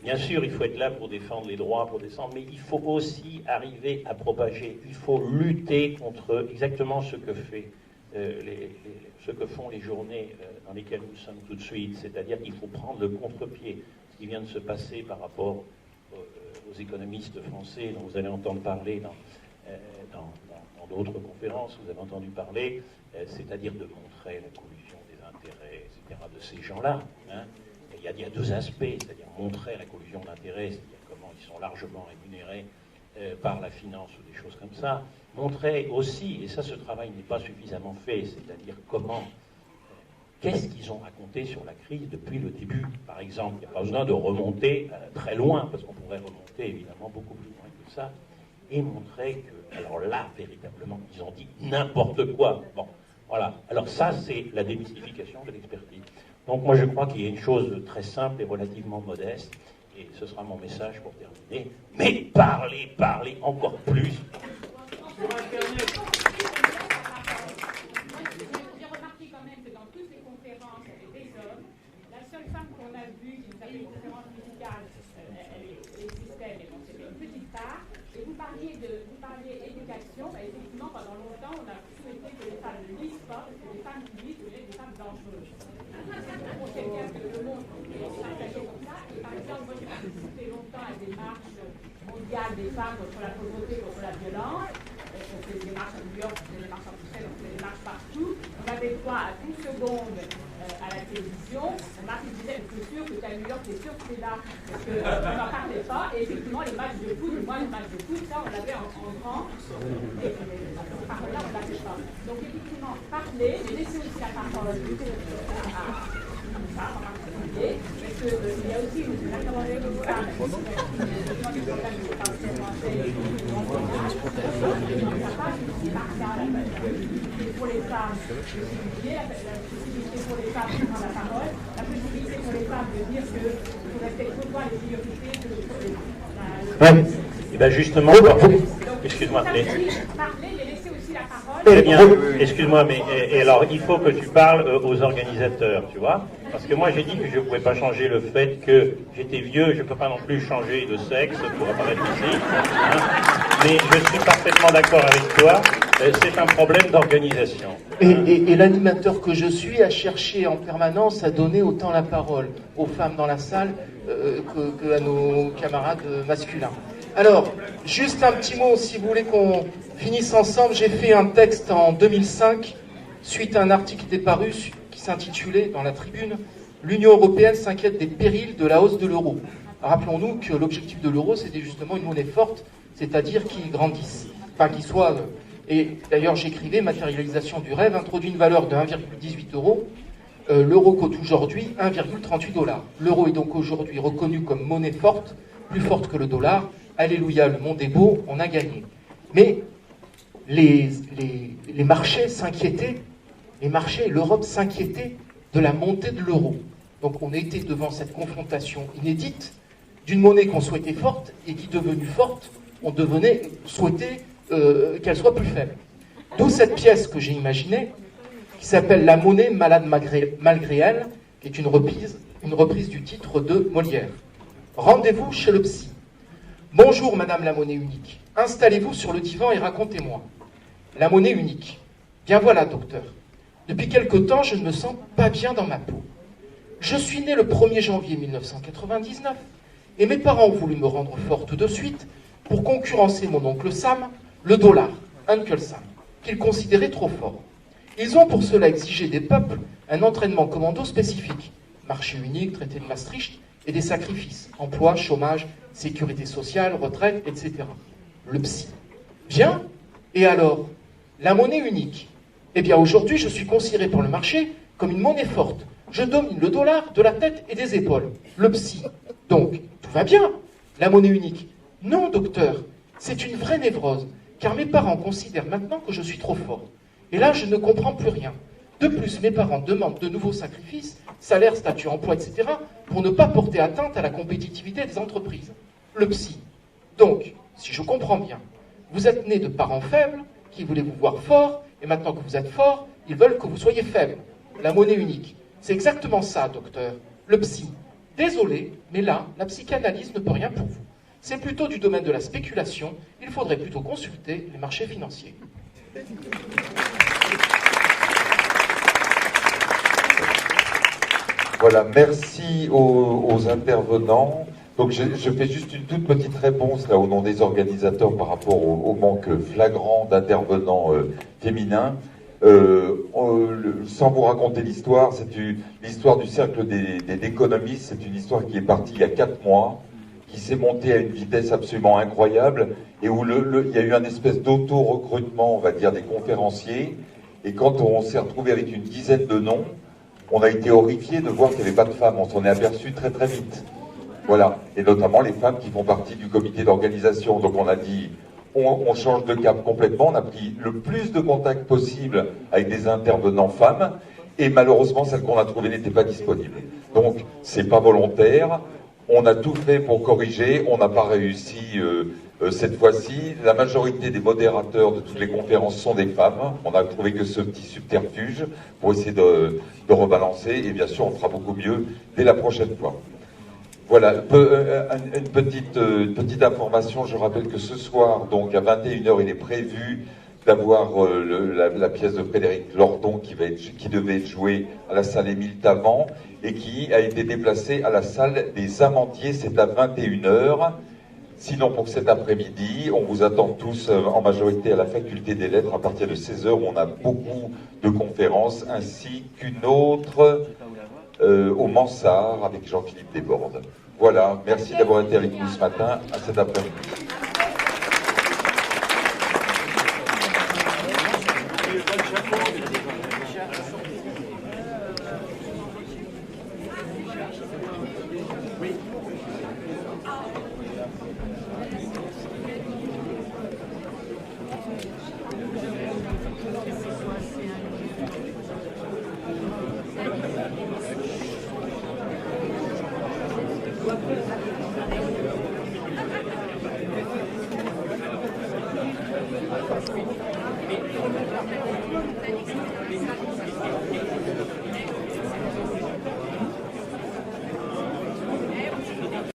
bien sûr, il faut être là pour défendre les droits, pour descendre, mais il faut aussi arriver à propager. Il faut lutter contre exactement ce que ce que font les journées dans lesquelles nous sommes tout de suite, c'est-à-dire qu'il faut prendre le contre-pied. Ce qui vient de se passer par rapport aux économistes français dont vous allez entendre parler dans d'autres conférences, vous avez entendu parler, c'est-à-dire de montrer la collusion des intérêts, etc., de ces gens-là. Hein. Il y a deux aspects, c'est-à-dire montrer la collusion d'intérêts, c'est-à-dire comment ils sont largement rémunérés par la finance ou des choses comme ça. Montrer aussi, et ça ce travail n'est pas suffisamment fait, c'est-à-dire qu'est-ce qu'ils ont raconté sur la crise depuis le début, par exemple. Il n'y a pas besoin de remonter très loin, parce qu'on pourrait remonter évidemment beaucoup plus loin que ça, et montrer que, alors là, véritablement, ils ont dit n'importe quoi. Bon, voilà. Alors ça, c'est la démystification de l'expertise. Donc moi, je crois qu'il y a une chose très simple et relativement modeste, et ce sera mon message pour terminer, mais parlez encore plus. J'ai remarqué quand même que dans toutes les conférences, il y avait des hommes. La seule femme qu'on a vue, qui nous a fait une conférence musicale, elle existait, mais bon, c'était une petite part. Et vous parliez éducation. Bah, effectivement, pendant longtemps, on a souhaité que les femmes ne lisent pas, parce que les femmes qui lisent devenaient des femmes dangereuses. Pour quelqu'un que le monde est partagé comme ça. Et par exemple, moi, j'ai participé longtemps à des marches mondiales des femmes contre la pauvreté, contre la violence. On fait des marches à New York, on fait des marches à Bruxelles, on fait des marches partout. On avait droit à 12 secondes à la télévision. Marc disait, c'est sûr que à New York, c'est sûr que c'est là. Parce qu'on n'en parlait pas. Et effectivement, les matchs de foot, moi, les matchs de foot, ça, on l'avait en grand. Et par là, on ne l'avait pas. Donc, effectivement, parler, mais laisser aussi la parole à une femme en particulier. Parce qu'il y a aussi une femme pour les femmes, la possibilité pour les femmes de prendre la parole, la possibilité pour les femmes de dire que vous respectez autant les priorités que Et bien justement, excuse-moi, parler, mais laisser aussi la parole. Très bien, excuse-moi, mais et alors il faut que tu parles aux organisateurs, tu vois, parce que moi j'ai dit que je ne pouvais pas changer le fait que j'étais vieux, je ne peux pas non plus changer de sexe pour apparaître ici, hein, mais je suis parfaitement d'accord avec toi, c'est un problème d'organisation. Et l'animateur que je suis a cherché en permanence à donner autant la parole aux femmes dans la salle que à nos camarades masculins. Alors, juste un petit mot, si vous voulez qu'on finisse ensemble, j'ai fait un texte en 2005, suite à un article qui était paru, qui s'intitulait dans la Tribune « L'Union européenne s'inquiète des périls de la hausse de l'euro ». Rappelons-nous que l'objectif de l'euro, c'était justement une monnaie forte, c'est-à-dire qui grandisse. Enfin, qui soit... et d'ailleurs, j'écrivais, matérialisation du rêve, introduit une valeur de 1,18 €. L'euro coûte aujourd'hui 1,38 $. L'euro est donc aujourd'hui reconnu comme monnaie forte, plus forte que le dollar. Alléluia, le monde est beau, on a gagné. Mais les marchés s'inquiétaient, les marchés et l'Europe s'inquiétaient de la montée de l'euro. Donc on a été devant cette confrontation inédite d'une monnaie qu'on souhaitait forte et qui, devenue forte, on souhaitait qu'elle soit plus faible. D'où cette pièce que j'ai imaginée, qui s'appelle La monnaie malade malgré elle, qui est une reprise du titre de Molière. Rendez-vous chez le psy. Bonjour Madame la monnaie unique. Installez-vous sur le divan et racontez-moi. La monnaie unique. Bien voilà, docteur. Depuis quelque temps, je ne me sens pas bien dans ma peau. Je suis né le 1er janvier 1999 et mes parents ont voulu me rendre fort tout de suite pour concurrencer mon oncle Sam, le dollar, Uncle Sam, qu'ils considéraient trop fort. Ils ont pour cela exigé des peuples un entraînement commando spécifique, marché unique, traité de Maastricht, et des sacrifices, emploi, chômage, sécurité sociale, retraite, etc. Le psy. Bien. Et alors, la monnaie unique. Eh bien, aujourd'hui, je suis considéré par le marché comme une monnaie forte. Je domine le dollar de la tête et des épaules. Le psy. Donc, tout va bien. La monnaie unique. Non, docteur. C'est une vraie névrose, car mes parents considèrent maintenant que je suis trop fort. Et là, je ne comprends plus rien. De plus, mes parents demandent de nouveaux sacrifices, salaire, statut, emploi, etc., pour ne pas porter atteinte à la compétitivité des entreprises. Le psy. Donc, si je comprends bien, vous êtes né de parents faibles, qui voulaient vous voir fort, et maintenant que vous êtes fort, ils veulent que vous soyez faible. La monnaie unique. C'est exactement ça, docteur. Le psy. Désolé, mais là, la psychanalyse ne peut rien pour vous. C'est plutôt du domaine de la spéculation. Il faudrait plutôt consulter les marchés financiers. Voilà, merci aux intervenants. Donc je fais juste une toute petite réponse là au nom des organisateurs par rapport au manque flagrant d'intervenants féminins. Sans vous raconter l'histoire, c'est l'histoire du cercle des économistes. C'est une histoire qui est partie il y a 4 mois, qui s'est montée à une vitesse absolument incroyable et où il y a eu un espèce d'auto-recrutement, on va dire, des conférenciers. Et quand on s'est retrouvé avec une dizaine de noms, on a été horrifiés de voir qu'il n'y avait pas de femmes. On s'en est aperçu très très vite. Voilà. Et notamment les femmes qui font partie du comité d'organisation. Donc on a dit, on change de cap complètement. On a pris le plus de contacts possible avec des intervenants femmes. Et malheureusement, celles qu'on a trouvées n'étaient pas disponibles. Donc c'est pas volontaire. On a tout fait pour corriger. On n'a pas réussi cette fois-ci. La majorité des modérateurs de toutes les conférences sont des femmes. On a trouvé que ce petit subterfuge pour essayer de rebalancer. Et bien sûr, on fera beaucoup mieux dès la prochaine fois. Voilà, une petite information. Je rappelle que ce soir, donc à 21 h, il est prévu d'avoir la pièce de Frédéric Lordon qui devait être jouée à la salle Émile Tavant et qui a été déplacée à la salle des Amandiers. C'est à 21 h. Sinon, pour cet après-midi, on vous attend tous en majorité à la faculté des lettres à partir de 16 h où on a beaucoup de conférences, ainsi qu'une autre au Mansart avec Jean-Philippe Desbordes. Voilà, merci d'avoir été avec nous ce matin, à cet après-midi. Merci.